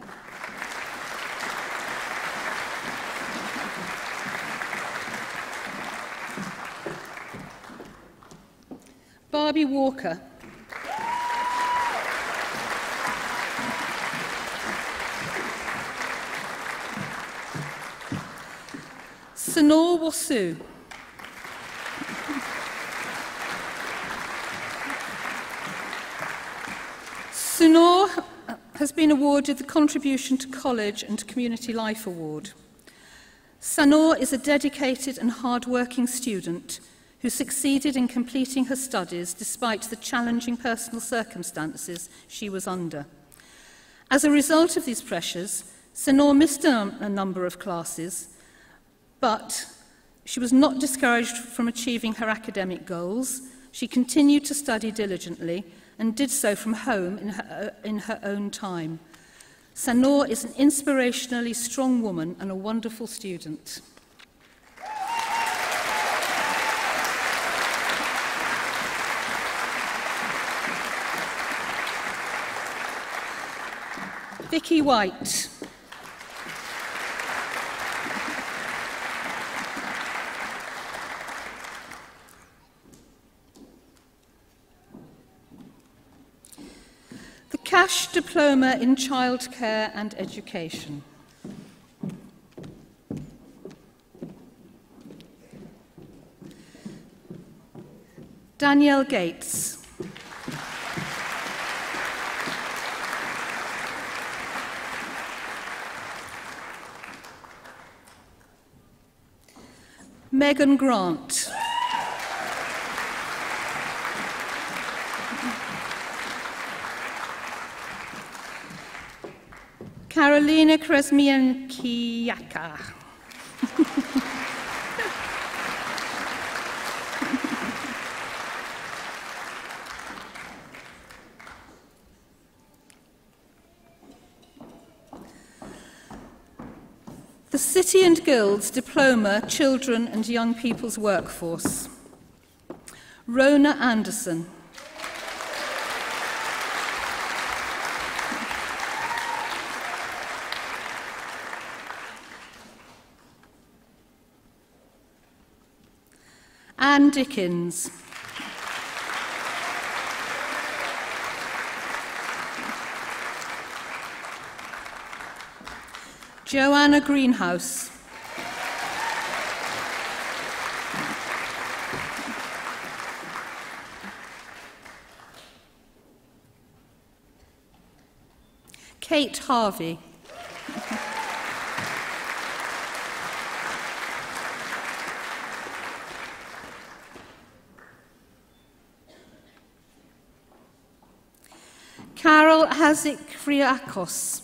Barbie Walker. Sanor Wasu. Sanor has been awarded the Contribution to College and Community Life Award. Sanor is a dedicated and hard-working student who succeeded in completing her studies despite the challenging personal circumstances she was under. As a result of these pressures, Sanor missed a number of classes, but she was not discouraged from achieving her academic goals. She continued to study diligently and did so from home in her own time. Sanor is an inspirationally strong woman and a wonderful student. Vicky White. The Cash Diploma in Childcare and Education. Danielle Gates. Megan Grant. Karolina Kresmienkiaka. The City and Guilds Diploma, Children and Young People's Workforce. Rona Anderson. Anne Dickens. Joanna Greenhouse. Kate Harvey. Carol Hazikriakos.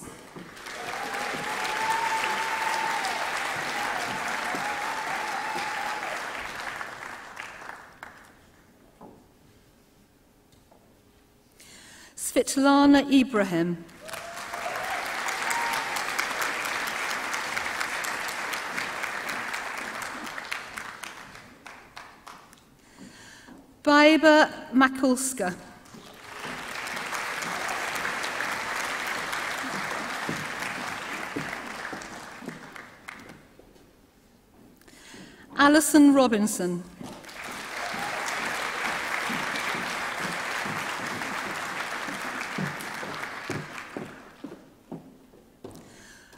Svetlana Ibrahim. Baiba Makulska. Alison Robinson.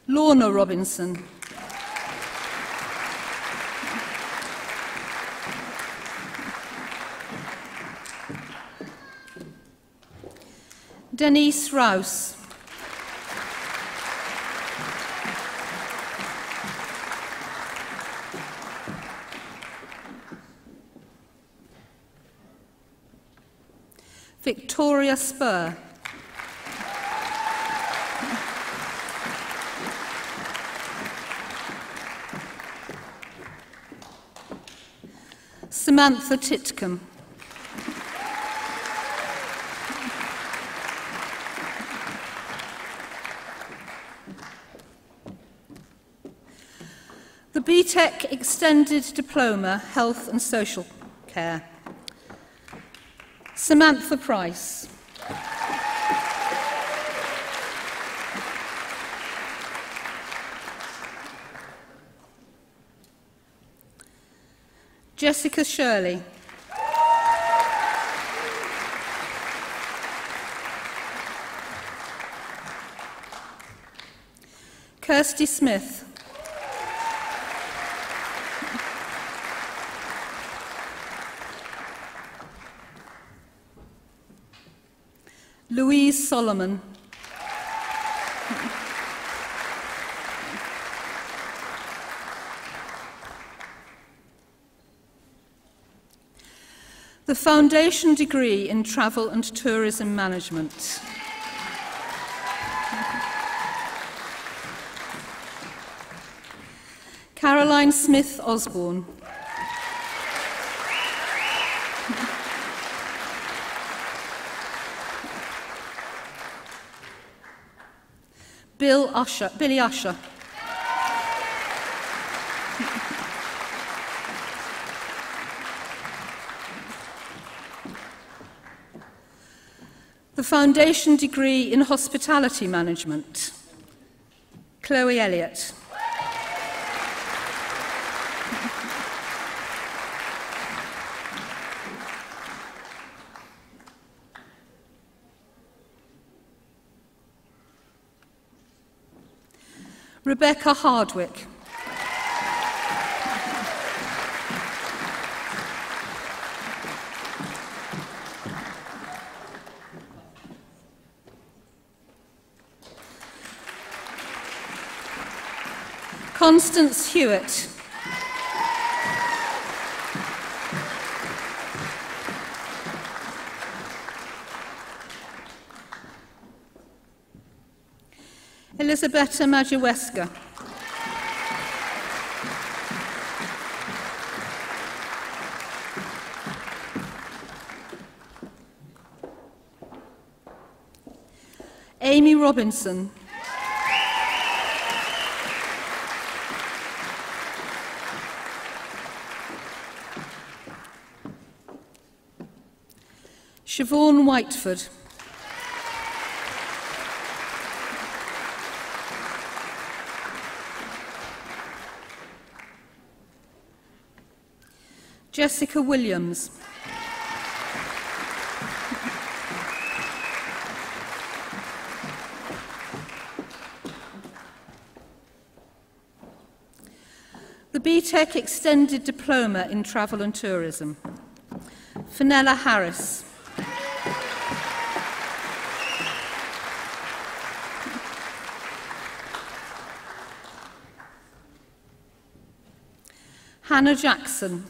Lorna Robinson. Denise Rouse. Victoria Spur. Samantha Titcombe. The BTEC Extended Diploma, Health and Social Care. Samantha Price. Jessica Shirley. Kirsty Smith. Louise Solomon. The Foundation Degree in Travel and Tourism Management. Caroline Smith Osborne. Billy Usher. The Foundation Degree in Hospitality Management. Chloe Elliott. Rebecca Hardwick. Constance Hewitt. Elisabetta Majeweska. Amy Robinson. Siobhan Whiteford. Jessica Williams. The BTEC Extended Diploma in Travel and Tourism. Fenella Harris. Hannah Jackson.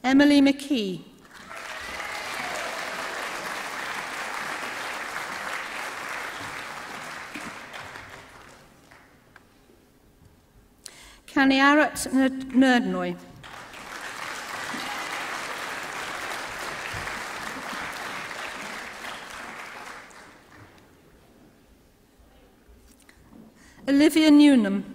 Emily McKee. Caniarat Nerdnoy. Olivia Newnham.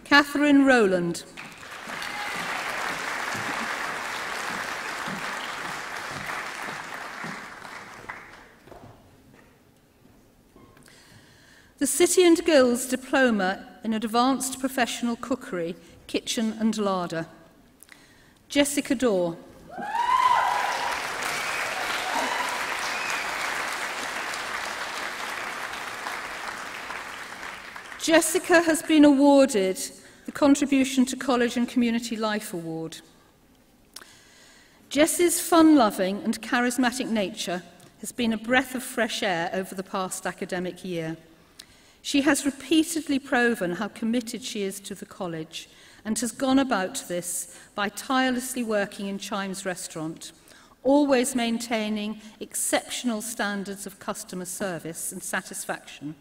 Catherine Rowland. The City and Guilds Diploma in Advanced Professional Cookery, Kitchen and Larder. Jessica Dorr. Jessica has been awarded the Contribution to College and Community Life Award. Jess's fun-loving and charismatic nature has been a breath of fresh air over the past academic year. She has repeatedly proven how committed she is to the college and has gone about this by tirelessly working in Chimes Restaurant, always maintaining exceptional standards of customer service and satisfaction,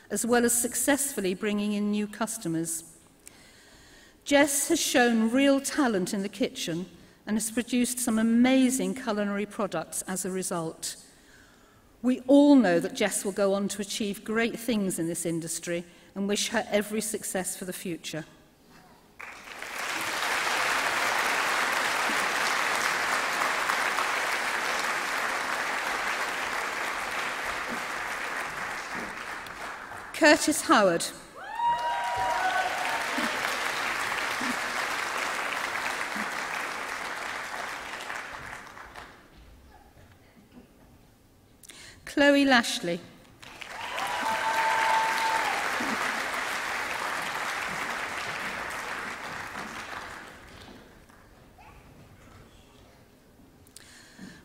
as well as successfully bringing in new customers. Jess has shown real talent in the kitchen and has produced some amazing culinary products as a result. We all know that Jess will go on to achieve great things in this industry and wish her every success for the future. Curtis Howard. Chloe Lashley.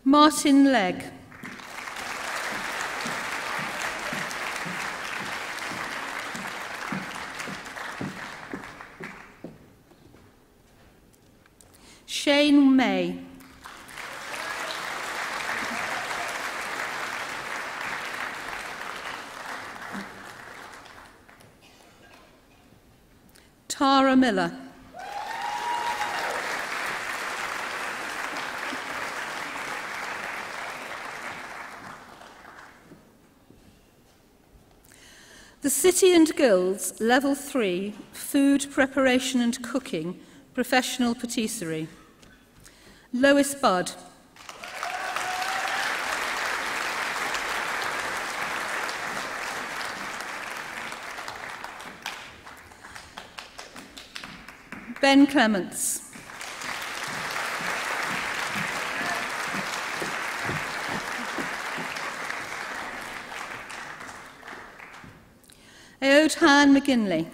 Martin Legg. Shane May. Tara Miller. The City and Guilds Level 3 Food Preparation and Cooking Professional Patisserie. Lois Budd. Ben Clements. Eodhan McGinley.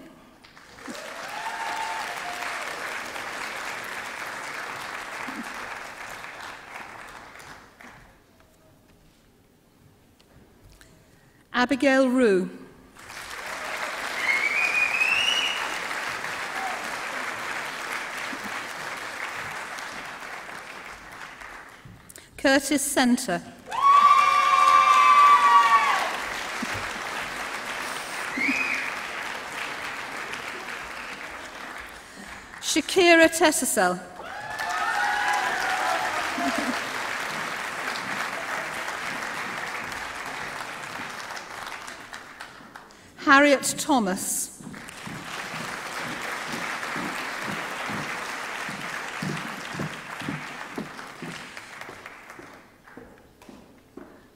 Abigail Rue. Curtis Centre. Shakira Tessasel. Harriet Thomas.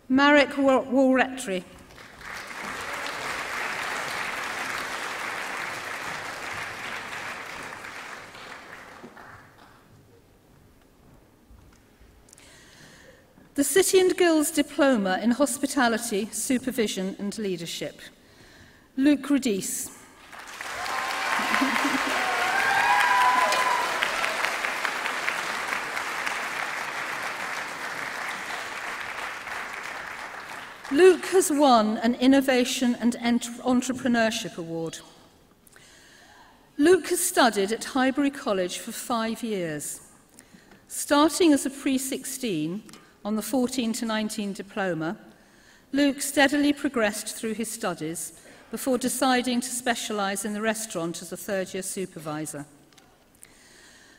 Marek Walretri. The City and Guilds Diploma in Hospitality, Supervision and Leadership. Luke Rudis. Luke has won an Innovation and Entrepreneurship Award. Luke has studied at Highbury College for 5 years. Starting as a pre-16 on the 14 to 19 diploma, Luke steadily progressed through his studies before deciding to specialise in the restaurant as a third-year supervisor.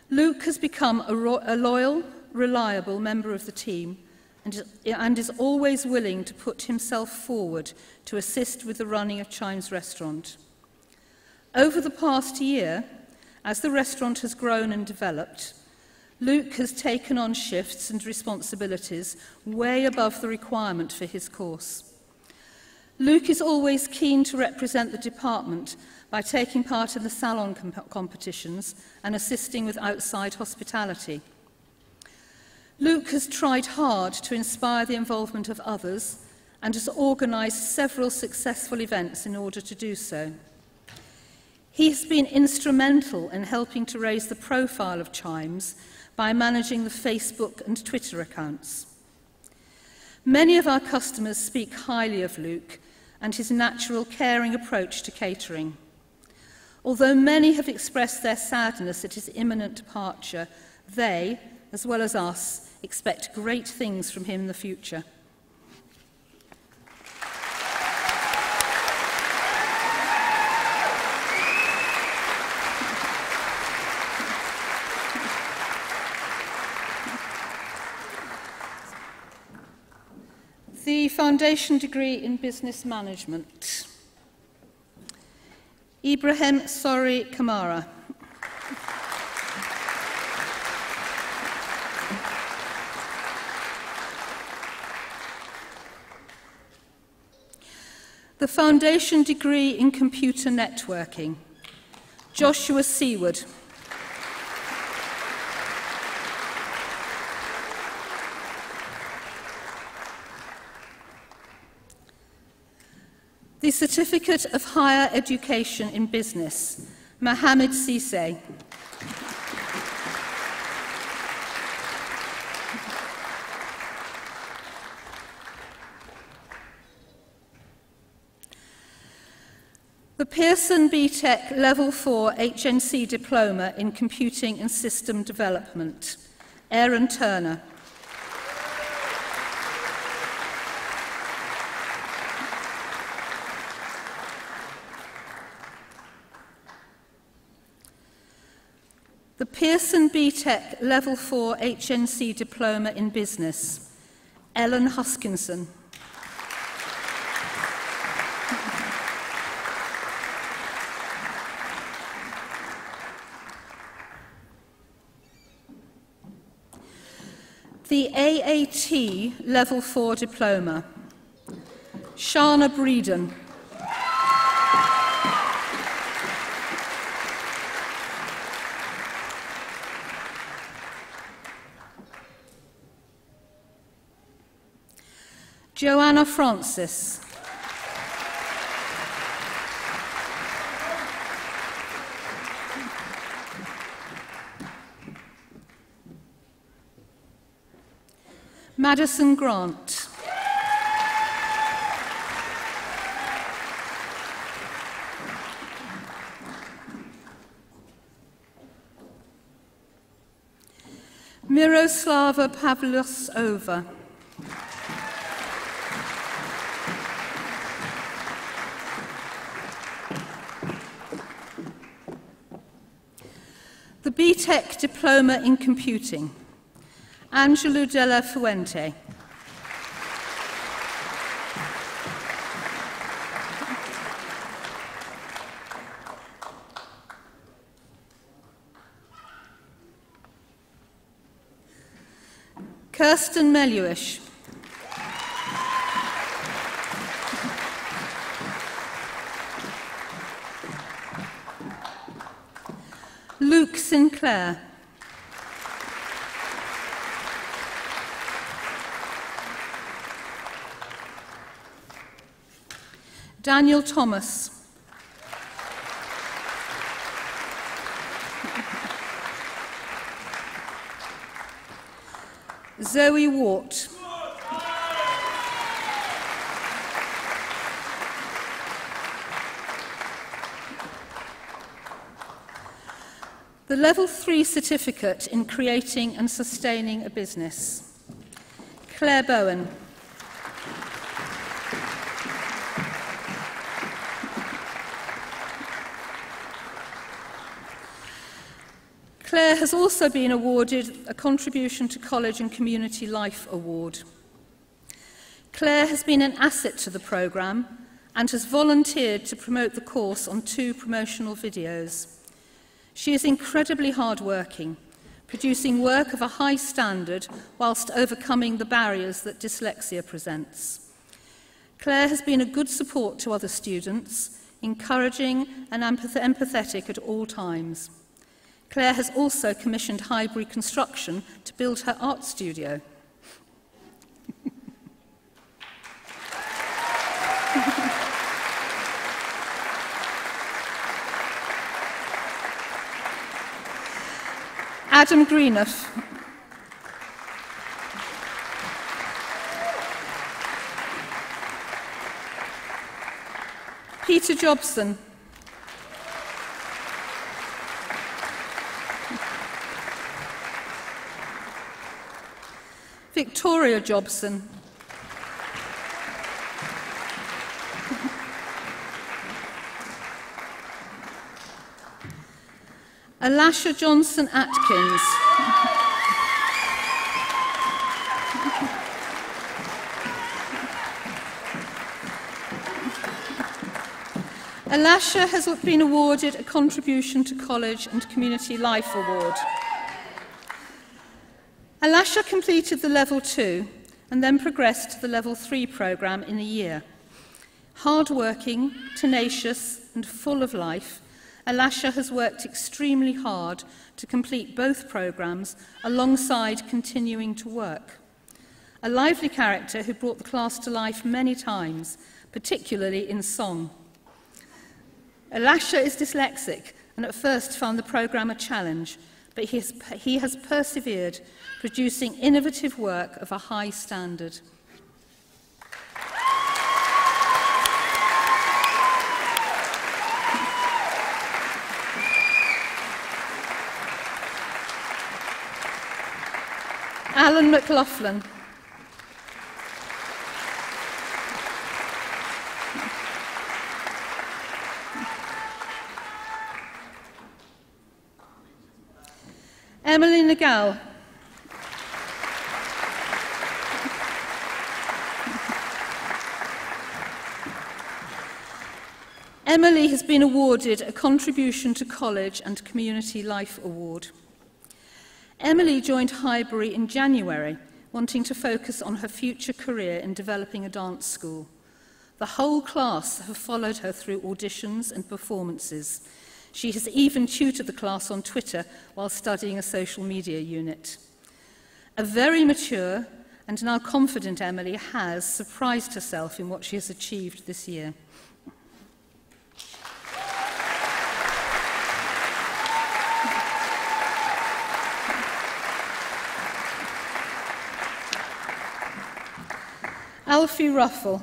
Luke has become a loyal, reliable member of the team and is always willing to put himself forward to assist with the running of Chimes Restaurant. Over the past year, as the restaurant has grown and developed, Luke has taken on shifts and responsibilities way above the requirement for his course. Luke is always keen to represent the department by taking part in the salon competitions and assisting with outside hospitality. Luke has tried hard to inspire the involvement of others and has organised several successful events in order to do so. He has been instrumental in helping to raise the profile of Chimes by managing the Facebook and Twitter accounts. Many of our customers speak highly of Luke and his natural, caring approach to catering. Although many have expressed their sadness at his imminent departure, they, as well as us, expect great things from him in the future. The foundation degree in business management. Ibrahim Sori Kamara. The foundation degree in computer networking. Joshua Seward. The Certificate of Higher Education in Business, Mohammed Sise. The Pearson BTEC Level 4 HNC Diploma in Computing and System Development, Aaron Turner. The Pearson BTEC Level 4 HNC Diploma in Business, Ellen Huskinson. The AAT Level 4 Diploma, Shana Breeden. Joanna Francis. Madison Grant. Miroslava Pavlosova. The BTEC Diploma in Computing, Angelo Della Fuente. Kirsten Meluish. Luke Sinclair. Daniel Thomas. Zoe Wart. The Level 3 Certificate in Creating and Sustaining a Business. Claire Bowen. Claire has also been awarded a Contribution to College and Community Life Award. Claire has been an asset to the programme and has volunteered to promote the course on 2 promotional videos. She is incredibly hard-working, producing work of a high standard whilst overcoming the barriers that dyslexia presents. Claire has been a good support to other students, encouraging and empathetic at all times. Claire has also commissioned Highbury Construction to build her art studio. Adam Greenough. Peter Jobson. Victoria Jobson. Alasha Johnson Atkins. Alasha has been awarded a Contribution to College and Community Life Award. Alasha completed the Level 2 and then progressed to the Level 3 programme in a year. Hard-working, tenacious and full of life, Alasha has worked extremely hard to complete both programmes alongside continuing to work. A lively character who brought the class to life many times, particularly in song. Alasha is dyslexic and at first found the programme a challenge, but he has persevered, producing innovative work of a high standard. Alan McLaughlin. Emily Nagal. Emily has been awarded a Contribution to College and Community Life Award. Emily joined Highbury in January, wanting to focus on her future career in developing a dance school. The whole class have followed her through auditions and performances. She has even tutored the class on Twitter while studying a social media unit. A very mature and now confident Emily has surprised herself in what she has achieved this year. Alfie Ruffle.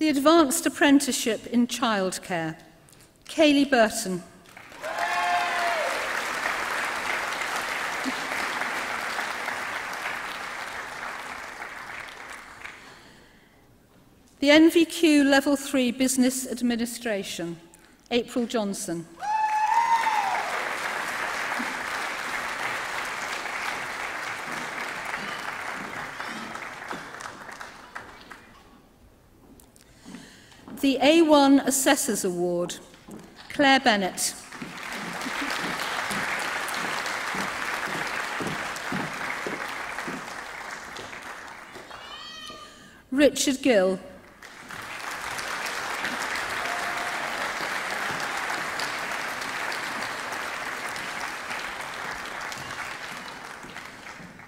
The Advanced Apprenticeship in Childcare, Kaylee Burton. The NVQ Level 3 Business Administration, April Johnson. The A1 Assessors Award, Claire Bennett. Richard Gill.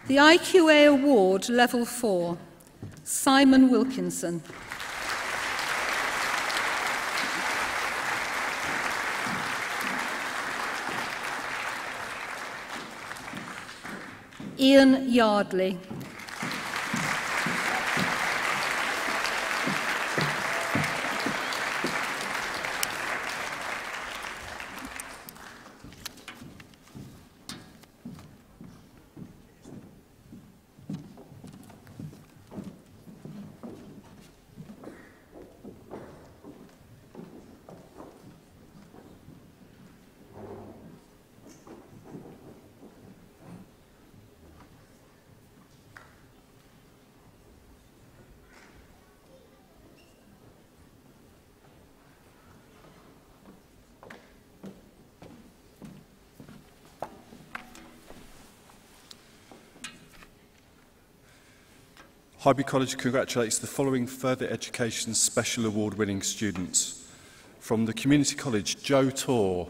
The IQA Award, Level 4, Simon Wilkinson. Ian Yardley. Highbury College congratulates the following Further Education Special Award winning students. From the Community College, Joe Torr.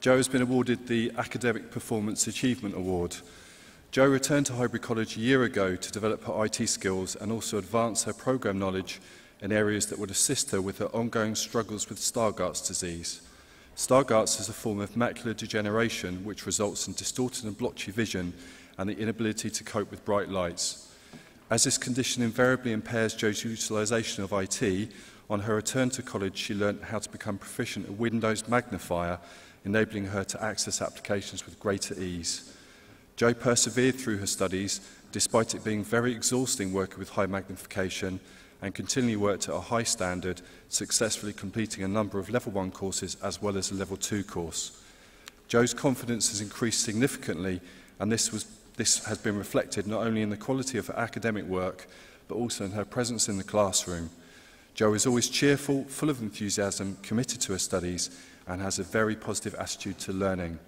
Joe has been awarded the Academic Performance Achievement Award. Joe returned to Highbury College a year ago to develop her IT skills and also advance her programme knowledge in areas that would assist her with her ongoing struggles with Stargardt's disease. Stargardt's is a form of macular degeneration which results in distorted and blotchy vision and the inability to cope with bright lights. As this condition invariably impairs Jo's utilisation of IT, on her return to college she learnt how to become proficient at Windows Magnifier, enabling her to access applications with greater ease. Jo persevered through her studies, despite it being very exhausting working with high magnification, and continually worked at a high standard, successfully completing a number of Level 1 courses as well as a Level 2 course. Jo's confidence has increased significantly, and this has been reflected not only in the quality of her academic work, but also in her presence in the classroom. Jo is always cheerful, full of enthusiasm, committed to her studies, and has a very positive attitude to learning.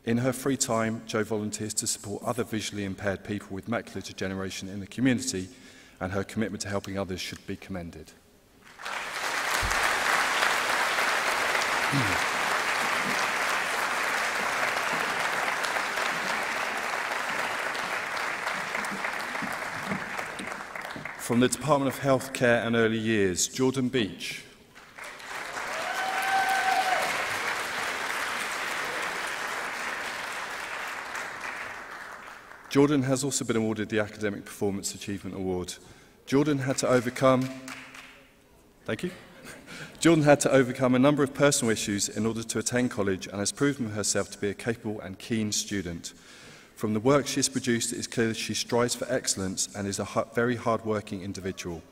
In her free time, Jo volunteers to support other visually impaired people with macular degeneration in the community, and her commitment to helping others should be commended. From the Department of Healthcare and Early Years, Jordan Beach. Jordan has also been awarded the Academic Performance Achievement Award. Jordan had to overcome a number of personal issues in order to attend college and has proven herself to be a capable and keen student. From the work she has produced, it is clear that she strives for excellence and is a very hard-working individual.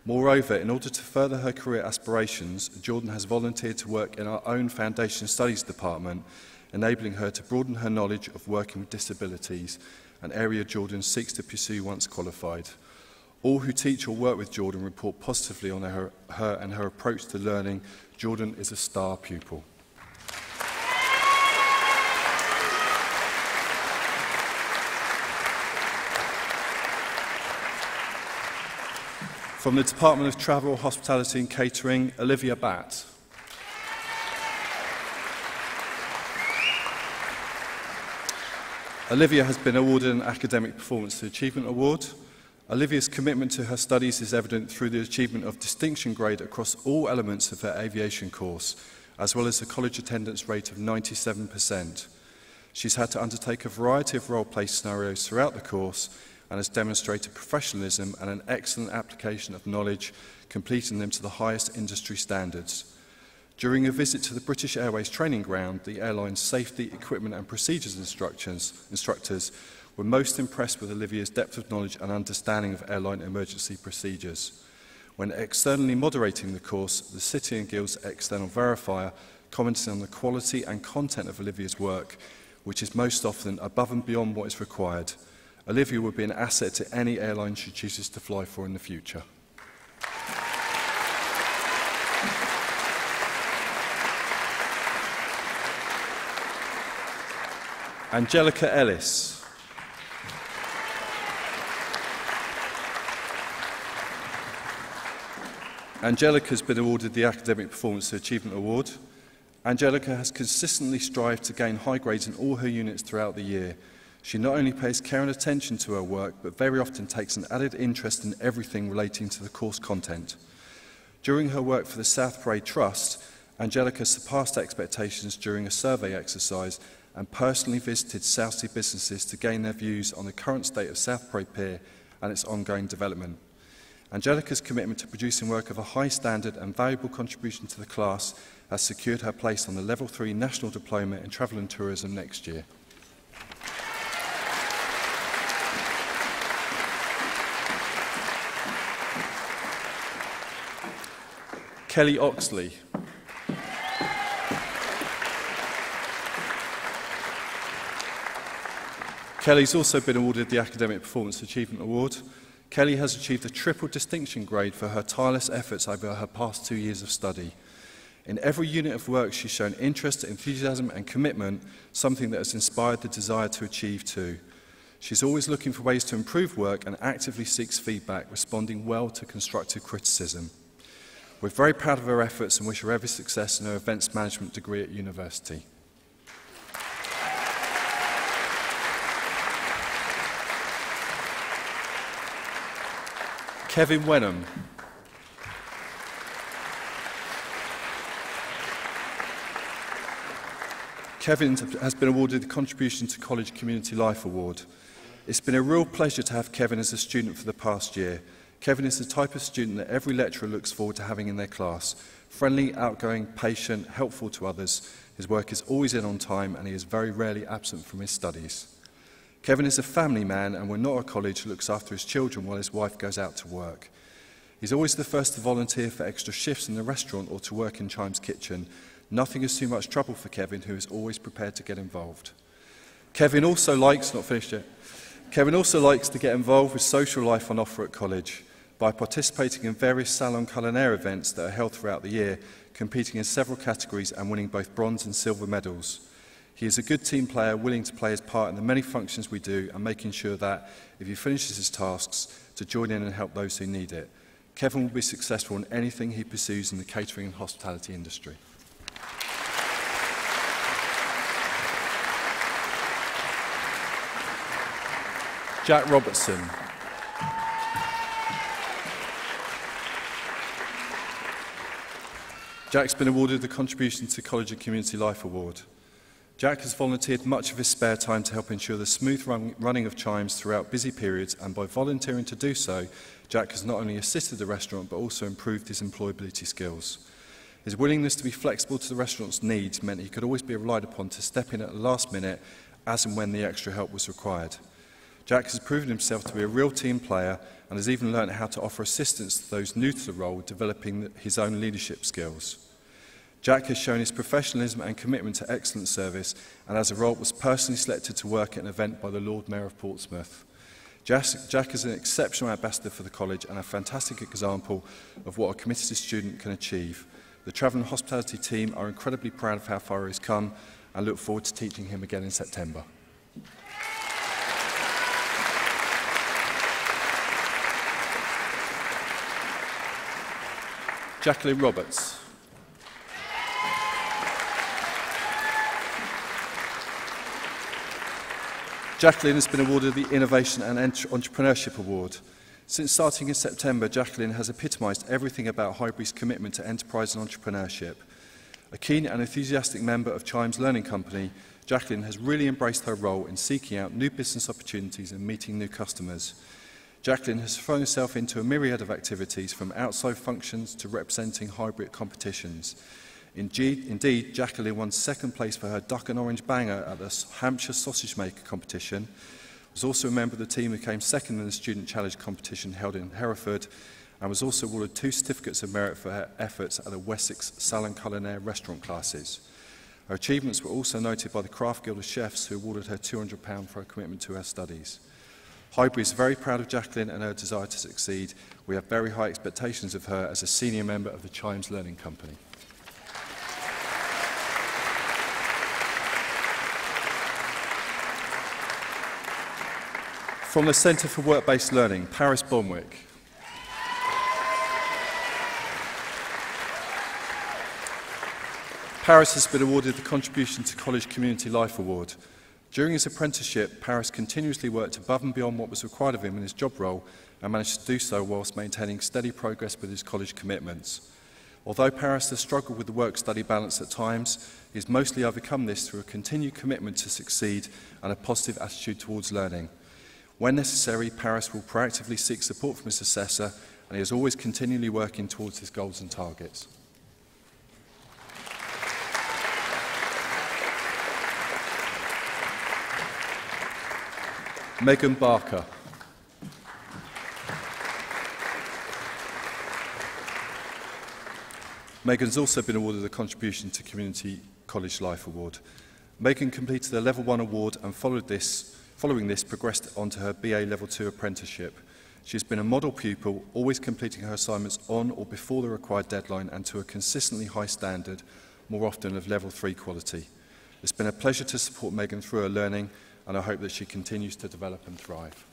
Moreover, in order to further her career aspirations, Jordan has volunteered to work in our own Foundation Studies department, enabling her to broaden her knowledge of working with disabilities, an area Jordan seeks to pursue once qualified. All who teach or work with Jordan report positively on her and her approach to learning. Jordan is a star pupil. From the Department of Travel, Hospitality and Catering, Olivia Batt. Olivia has been awarded an Academic Performance Achievement Award. Olivia's commitment to her studies is evident through the achievement of distinction grade across all elements of her aviation course, as well as a college attendance rate of 97%. She's had to undertake a variety of role-play scenarios throughout the course and has demonstrated professionalism and an excellent application of knowledge, completing them to the highest industry standards. During a visit to the British Airways training ground, the airline's safety, equipment and procedures instructors were most impressed with Olivia's depth of knowledge and understanding of airline emergency procedures. When externally moderating the course, the City and Guild's external verifier commented on the quality and content of Olivia's work, which is most often above and beyond what is required. Olivia would be an asset to any airline she chooses to fly for in the future. Angelica Ellis. Angelica has been awarded the Academic Performance Achievement Award. Angelica has consistently strived to gain high grades in all her units throughout the year. She not only pays care and attention to her work, but very often takes an added interest in everything relating to the course content. During her work for the South Parade Trust, Angelica surpassed expectations during a survey exercise and personally visited Southsea businesses to gain their views on the current state of South Parade Pier and its ongoing development. Angelica's commitment to producing work of a high standard and valuable contribution to the class has secured her place on the Level 3 National Diploma in Travel and Tourism next year. Kelly Oxley. Kelly's also been awarded the Academic Performance Achievement Award. Kelly has achieved a triple distinction grade for her tireless efforts over her past 2 years of study. In every unit of work, she's shown interest, enthusiasm and commitment, something that has inspired the desire to achieve too. She's always looking for ways to improve work and actively seeks feedback, responding well to constructive criticism. We're very proud of her efforts and wish her every success in her events management degree at university. Kevin Wenham. Kevin has been awarded the Contribution to College Community Life Award. It's been a real pleasure to have Kevin as a student for the past year. Kevin is the type of student that every lecturer looks forward to having in their class. Friendly, outgoing, patient, helpful to others. His work is always in on time and he is very rarely absent from his studies. Kevin is a family man and when not at college looks after his children while his wife goes out to work. He's always the first to volunteer for extra shifts in the restaurant or to work in Chime's kitchen. Nothing is too much trouble for Kevin, who is always prepared to get involved. Kevin also likes to get involved with social life on offer at college by participating in various salon culinaire events that are held throughout the year, competing in several categories and winning both bronze and silver medals. He is a good team player, willing to play his part in the many functions we do and making sure that, if he finishes his tasks, to join in and help those who need it. Kevin will be successful in anything he pursues in the catering and hospitality industry. Jack Robertson. Jack's been awarded the Contribution to College and Community Life Award. Jack has volunteered much of his spare time to help ensure the smooth running of Chimes throughout busy periods, and by volunteering to do so, Jack has not only assisted the restaurant but also improved his employability skills. His willingness to be flexible to the restaurant's needs meant he could always be relied upon to step in at the last minute as and when the extra help was required. Jack has proven himself to be a real team player and has even learned how to offer assistance to those new to the role, developing his own leadership skills. Jack has shown his professionalism and commitment to excellent service and as a result was personally selected to work at an event by the Lord Mayor of Portsmouth. Jack is an exceptional ambassador for the college and a fantastic example of what a committed student can achieve. The Travel and Hospitality team are incredibly proud of how far he's come and look forward to teaching him again in September. Jacqueline Roberts. Jacqueline has been awarded the Innovation and Entrepreneurship Award. Since starting in September, Jacqueline has epitomised everything about Highbury's commitment to enterprise and entrepreneurship. A keen and enthusiastic member of Chimes Learning Company, Jacqueline has really embraced her role in seeking out new business opportunities and meeting new customers. Jacqueline has thrown herself into a myriad of activities, from outside functions to representing Highbury at competitions. Indeed, Jacqueline won second place for her duck and orange banger at the Hampshire Sausage Maker competition, was also a member of the team who came second in the Student Challenge competition held in Hereford, and was also awarded 2 certificates of merit for her efforts at the Wessex Salon Culinaire restaurant classes. Her achievements were also noted by the Craft Guild of Chefs, who awarded her £200 for her commitment to her studies. Highbury is very proud of Jacqueline and her desire to succeed. We have very high expectations of her as a senior member of the Chimes Learning Company. From the Centre for Work-Based Learning, Paris Bonwick. Paris has been awarded the Contribution to College Community Life Award. During his apprenticeship, Paris continuously worked above and beyond what was required of him in his job role and managed to do so whilst maintaining steady progress with his college commitments. Although Paris has struggled with the work-study balance at times, he has mostly overcome this through a continued commitment to succeed and a positive attitude towards learning. When necessary, Paris will proactively seek support from his assessor, and he is always continually working towards his goals and targets. Megan Barker. Megan's also been awarded the Contribution to Community College Life Award. Megan completed the Level 1 award and following this progressed on to her BA Level 2 apprenticeship. She has been a model pupil, always completing her assignments on or before the required deadline and to a consistently high standard, more often of Level 3 quality. It's been a pleasure to support Megan through her learning, and I hope that she continues to develop and thrive.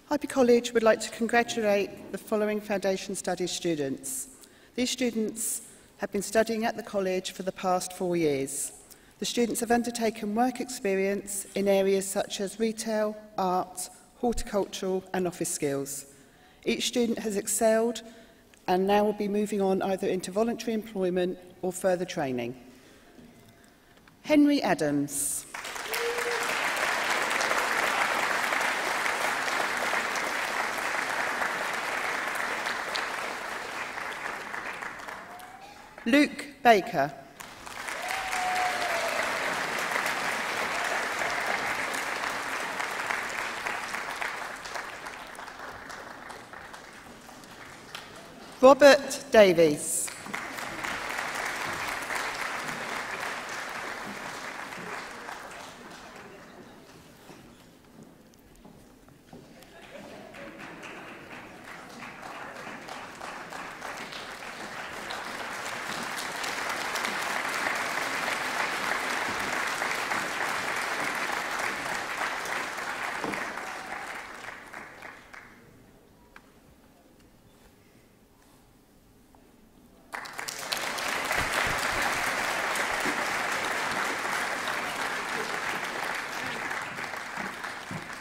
Highbury College would like to congratulate the following Foundation Studies students. These students have been studying at the college for the past 4 years. The students have undertaken work experience in areas such as retail, art, horticultural and office skills. Each student has excelled and now will be moving on either into voluntary employment or further training. Henry Adams. Luke Baker. Robert Davies.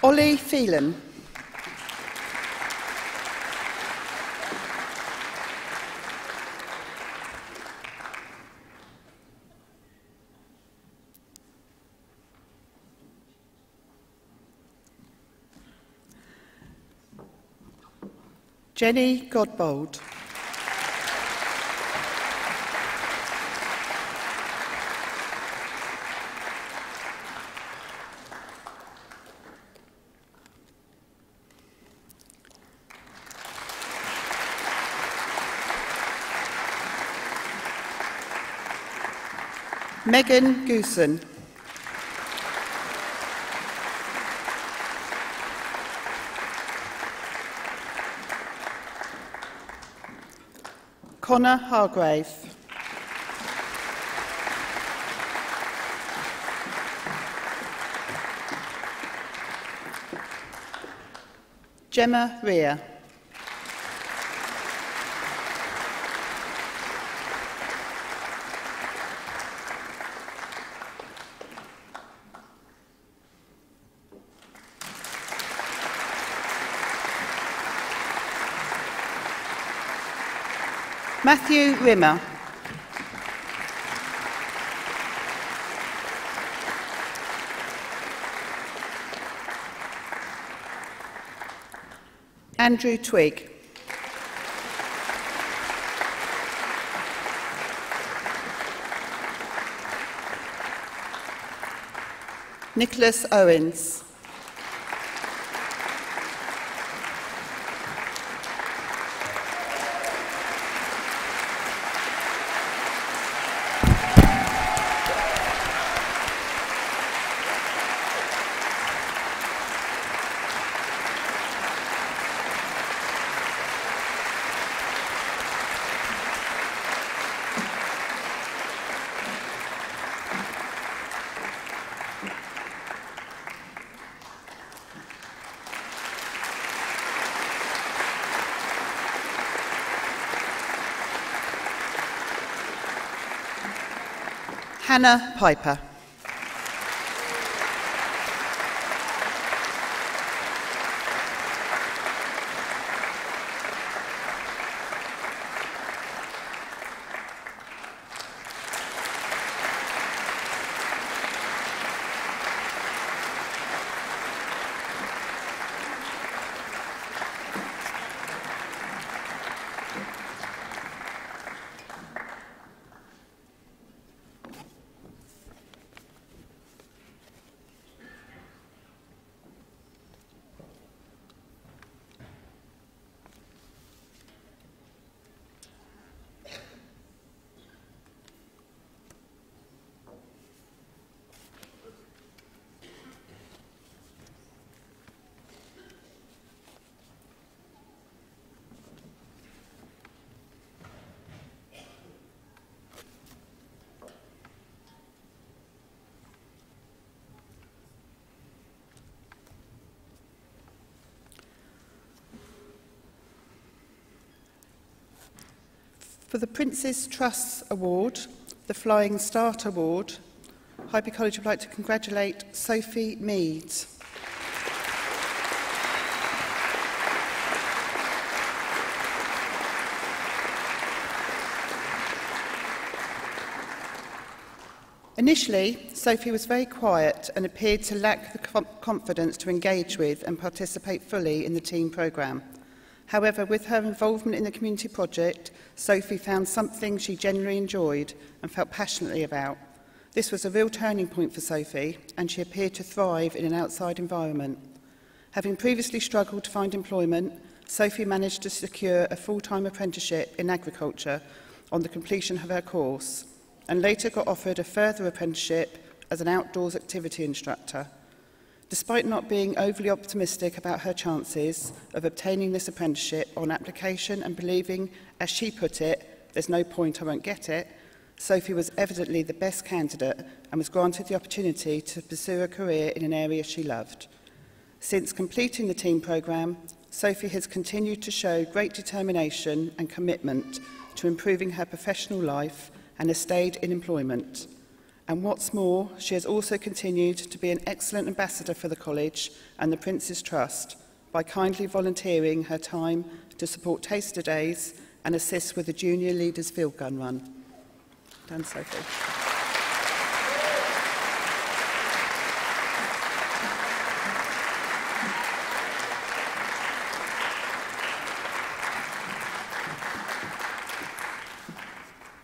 Ollie Phelan. Jenny Godbold. Megan Goosen. Connor Hargrave. Gemma Rea. Matthew Rimmer. Andrew Twigg. Nicholas Owens. Hannah Piper. For the Prince's Trust Award, the Flying Start Award, Highbury College would like to congratulate Sophie Mead. Initially, Sophie was very quiet and appeared to lack the confidence to engage with and participate fully in the team programme. However, with her involvement in the community project, Sophie found something she genuinely enjoyed and felt passionately about. This was a real turning point for Sophie, and she appeared to thrive in an outside environment. Having previously struggled to find employment, Sophie managed to secure a full-time apprenticeship in agriculture on the completion of her course, and later got offered a further apprenticeship as an outdoors activity instructor. Despite not being overly optimistic about her chances of obtaining this apprenticeship on application and believing, as she put it, there's no point, I won't get it, Sophie was evidently the best candidate and was granted the opportunity to pursue a career in an area she loved. Since completing the team programme, Sophie has continued to show great determination and commitment to improving her professional life and has stayed in employment. And what's more, she has also continued to be an excellent ambassador for the college and the Prince's Trust by kindly volunteering her time to support Taster Days and assist with the Junior Leaders Field Gun Run. Done, Sophie.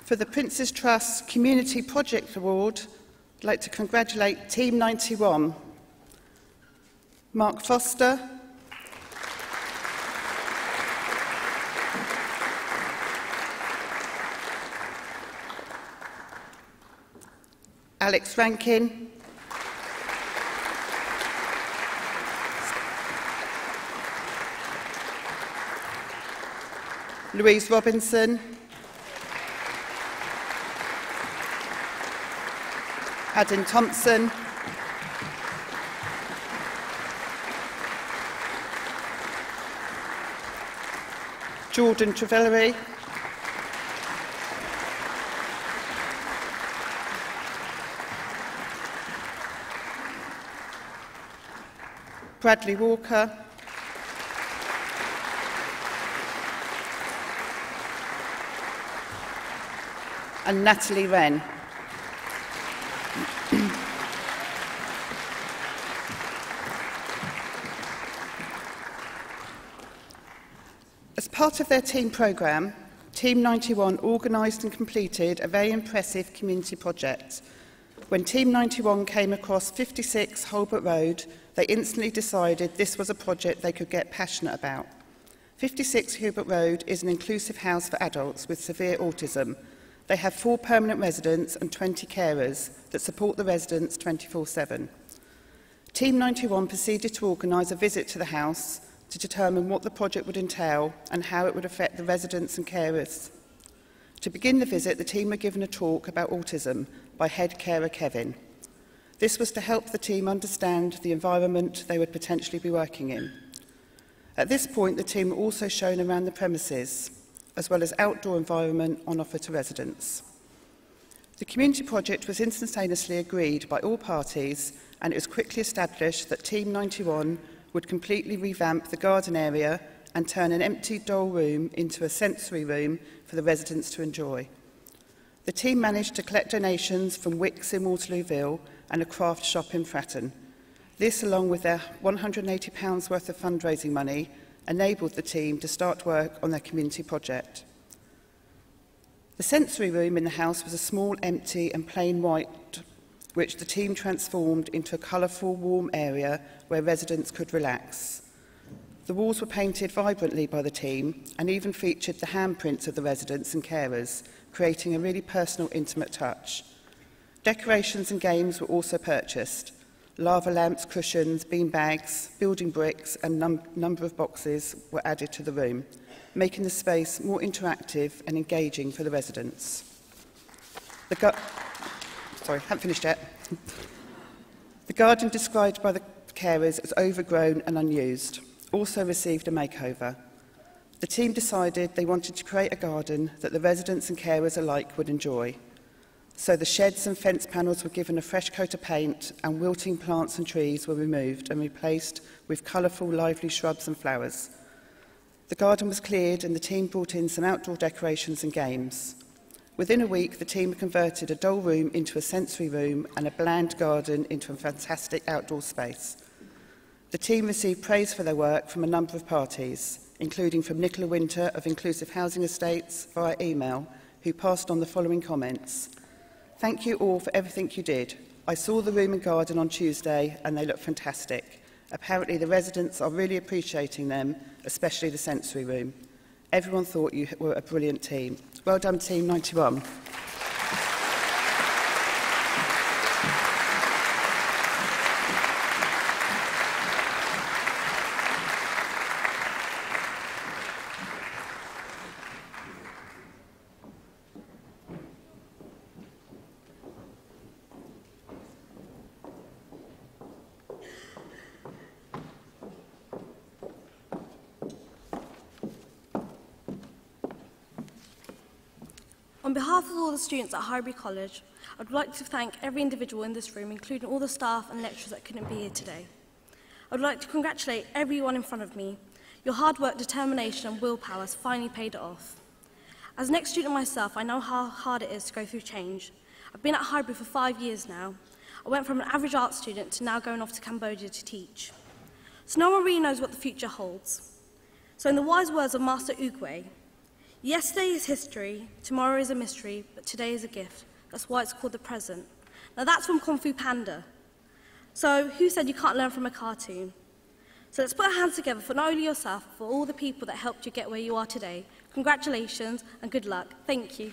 For the Prince's Trust Community Project Award, I'd like to congratulate Team 91, Mark Foster, Alex Rankin, Louise Robinson, Adam Thompson, Jordan Trevillery, Bradley Walker, and Natalie Wren. As part of their team programme, Team 91 organised and completed a very impressive community project. When Team 91 came across 56 Holbert Road, they instantly decided this was a project they could get passionate about. 56 Hubert Road is an inclusive house for adults with severe autism. They have 4 permanent residents and 20 carers that support the residents 24/7. Team 91 proceeded to organise a visit to the house to determine what the project would entail and how it would affect the residents and carers. To begin the visit, the team were given a talk about autism by head carer Kevin. This was to help the team understand the environment they would potentially be working in. At this point, the team were also shown around the premises, as well as outdoor environment on offer to residents. The community project was instantaneously agreed by all parties, and it was quickly established that Team 91 would completely revamp the garden area and turn an empty doll room into a sensory room for the residents to enjoy. The team managed to collect donations from Wickes in Waterlooville and a craft shop in Fratton. This, along with their £180 worth of fundraising money, enabled the team to start work on their community project. The sensory room in the house was a small, empty and plain white, which the team transformed into a colourful, warm area where residents could relax. The walls were painted vibrantly by the team and even featured the handprints of the residents and carers, creating a really personal, intimate touch. Decorations and games were also purchased. Lava lamps, cushions, bean bags, building bricks and number of boxes were added to the room, making the space more interactive and engaging for the residents. Sorry, haven't finished yet. The garden described by the carers as overgrown and unused also received a makeover. The team decided they wanted to create a garden that the residents and carers alike would enjoy. So the sheds and fence panels were given a fresh coat of paint and wilting plants and trees were removed and replaced with colourful, lively shrubs and flowers. The garden was cleared and the team brought in some outdoor decorations and games. Within a week, the team converted a doll room into a sensory room and a bland garden into a fantastic outdoor space. The team received praise for their work from a number of parties, including from Nicola Winter of Inclusive Housing Estates via email, who passed on the following comments. Thank you all for everything you did. I saw the room and garden on Tuesday and they look fantastic. Apparently the residents are really appreciating them, especially the sensory room. Everyone thought you were a brilliant team. Well done, Team 91. On behalf of all the students at Highbury College, I'd like to thank every individual in this room, including all the staff and lecturers that couldn't be here today. I would like to congratulate everyone in front of me. Your hard work, determination and willpower has finally paid it off. As an ex-student myself, I know how hard it is to go through change. I've been at Highbury for 5 years now. I went from an average art student to now going off to Cambodia to teach. So no one really knows what the future holds. So in the wise words of Master Oogway, yesterday is history, tomorrow is a mystery, but today is a gift. That's why it's called the present. Now that's from Kung Fu Panda. So who said you can't learn from a cartoon? So let's put our hands together for not only yourself, but for all the people that helped you get where you are today. Congratulations and good luck. Thank you.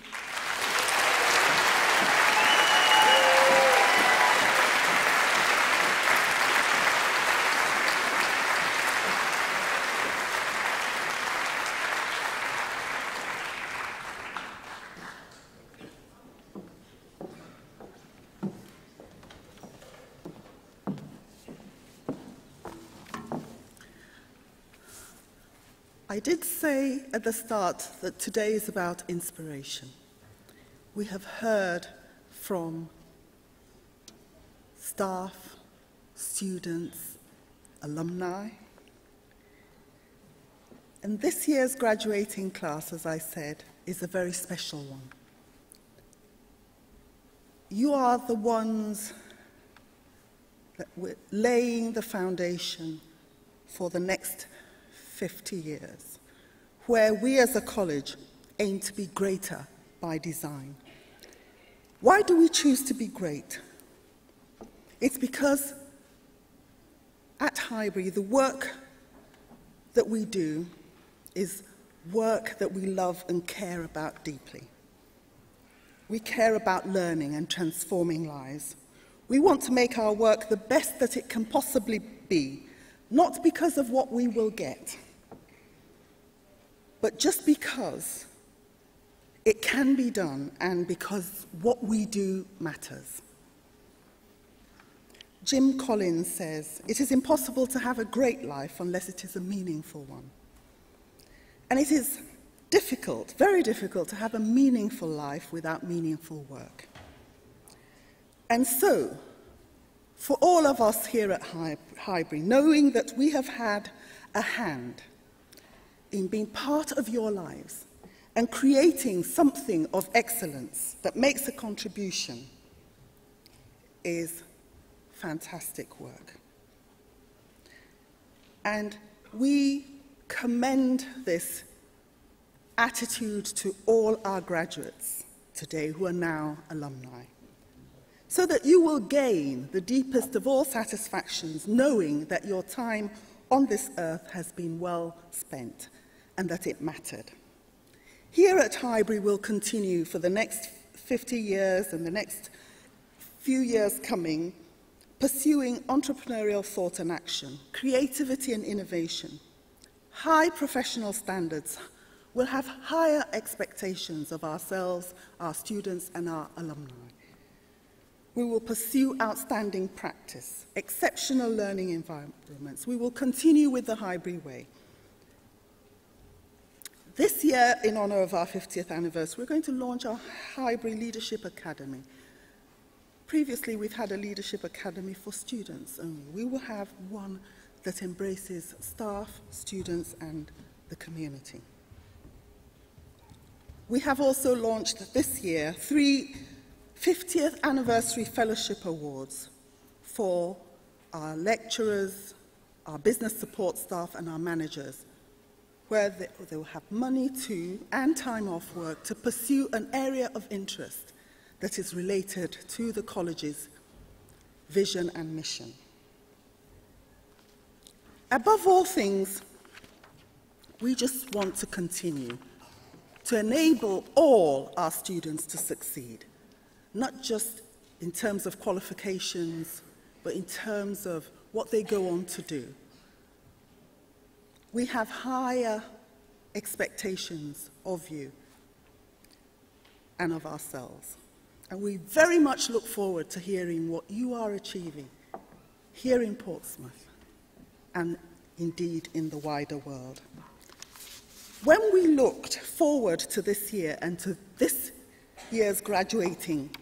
I did say at the start that today is about inspiration. We have heard from staff, students, alumni. And this year's graduating class, as I said, is a very special one. You are the ones that we're laying the foundation for the next 50 years, where we as a college aim to be greater by design. Why do we choose to be great? It's because at Highbury, the work that we do is work that we love and care about deeply. We care about learning and transforming lives. We want to make our work the best that it can possibly be, not because of what we will get, but just because it can be done and because what we do matters. Jim Collins says, "It is impossible to have a great life unless it is a meaningful one." And it is difficult, very difficult, to have a meaningful life without meaningful work. And so, for all of us here at Highbury, knowing that we have had a hand in being part of your lives and creating something of excellence that makes a contribution is fantastic work. And we commend this attitude to all our graduates today who are now alumni, so that you will gain the deepest of all satisfactions, knowing that your time on this earth has been well spent and that it mattered. Here at Highbury, we'll continue for the next 50 years and the next few years coming, pursuing entrepreneurial thought and action, creativity and innovation, high professional standards. We'll have higher expectations of ourselves, our students, and our alumni. We will pursue outstanding practice, exceptional learning environments. We will continue with the Highbury way. This year, in honor of our 50th anniversary, we're going to launch our Highbury Leadership Academy. Previously, we've had a leadership academy for students only. We will have one that embraces staff, students, and the community. We have also launched this year 3 50th anniversary fellowship awards for our lecturers, our business support staff, and our managers, where they will have money to and time off work to pursue an area of interest that is related to the college's vision and mission. Above all things, we just want to continue to enable all our students to succeed, not just in terms of qualifications, but in terms of what they go on to do. We have higher expectations of you and of ourselves. And we very much look forward to hearing what you are achieving here in Portsmouth and indeed in the wider world. When we looked forward to this year and to this year's graduating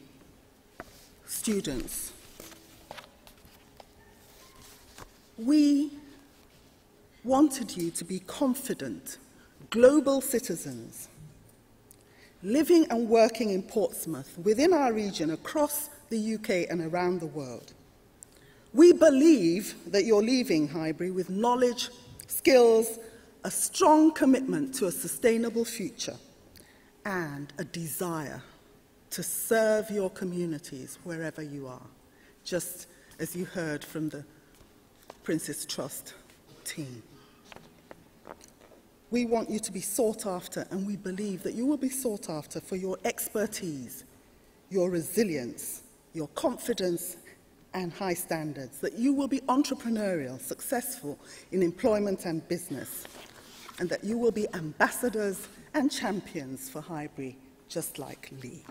students, we wanted you to be confident, global citizens, living and working in Portsmouth, within our region, across the UK and around the world. We believe that you're leaving Highbury with knowledge, skills, a strong commitment to a sustainable future, and a desire to serve your communities wherever you are, just as you heard from the Prince's Trust team. We want you to be sought after, and we believe that you will be sought after for your expertise, your resilience, your confidence, and high standards, that you will be entrepreneurial, successful in employment and business, and that you will be ambassadors and champions for Highbury, just like Lee.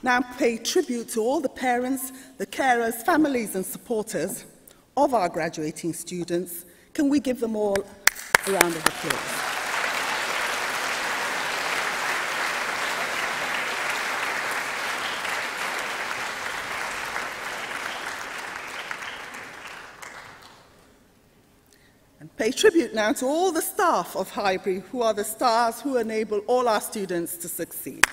Now pay tribute to all the parents, the carers, families and supporters of our graduating students. Can we give them all a round of applause. And pay tribute now to all the staff of Highbury who are the stars who enable all our students to succeed.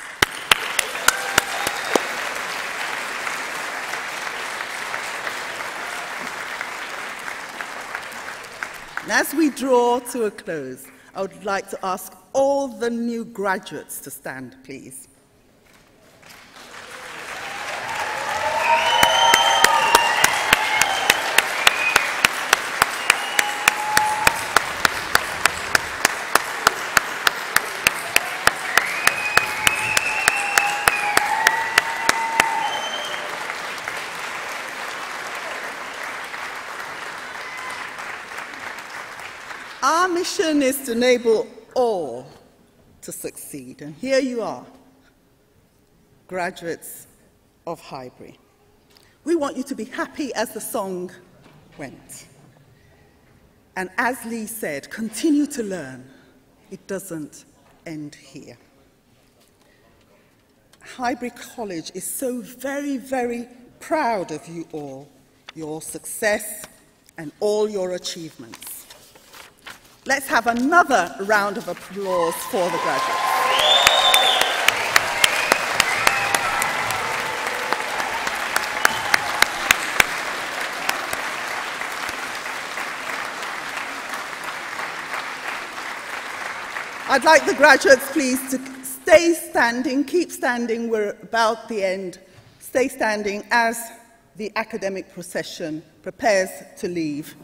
And as we draw to a close, I would like to ask all the new graduates to stand, please. Our mission is to enable all to succeed. And here you are, graduates of Highbury. We want you to be happy as the song went. And as Lee said, continue to learn. It doesn't end here. Highbury College is so very, very proud of you all, your success and all your achievements. Let's have another round of applause for the graduates. I'd like the graduates, please, to stay standing, keep standing. We're about the end. Stay standing as the academic procession prepares to leave.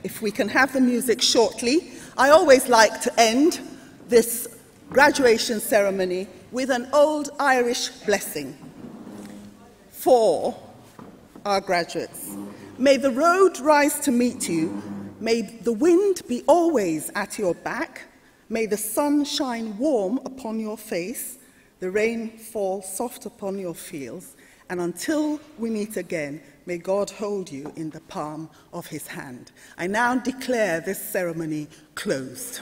If we can have the music shortly. I always like to end this graduation ceremony with an old Irish blessing for our graduates. May the road rise to meet you. May the wind be always at your back. May the sun shine warm upon your face, the rain fall soft upon your fields, and until we meet again, may God hold you in the palm of his hand. I now declare this ceremony closed.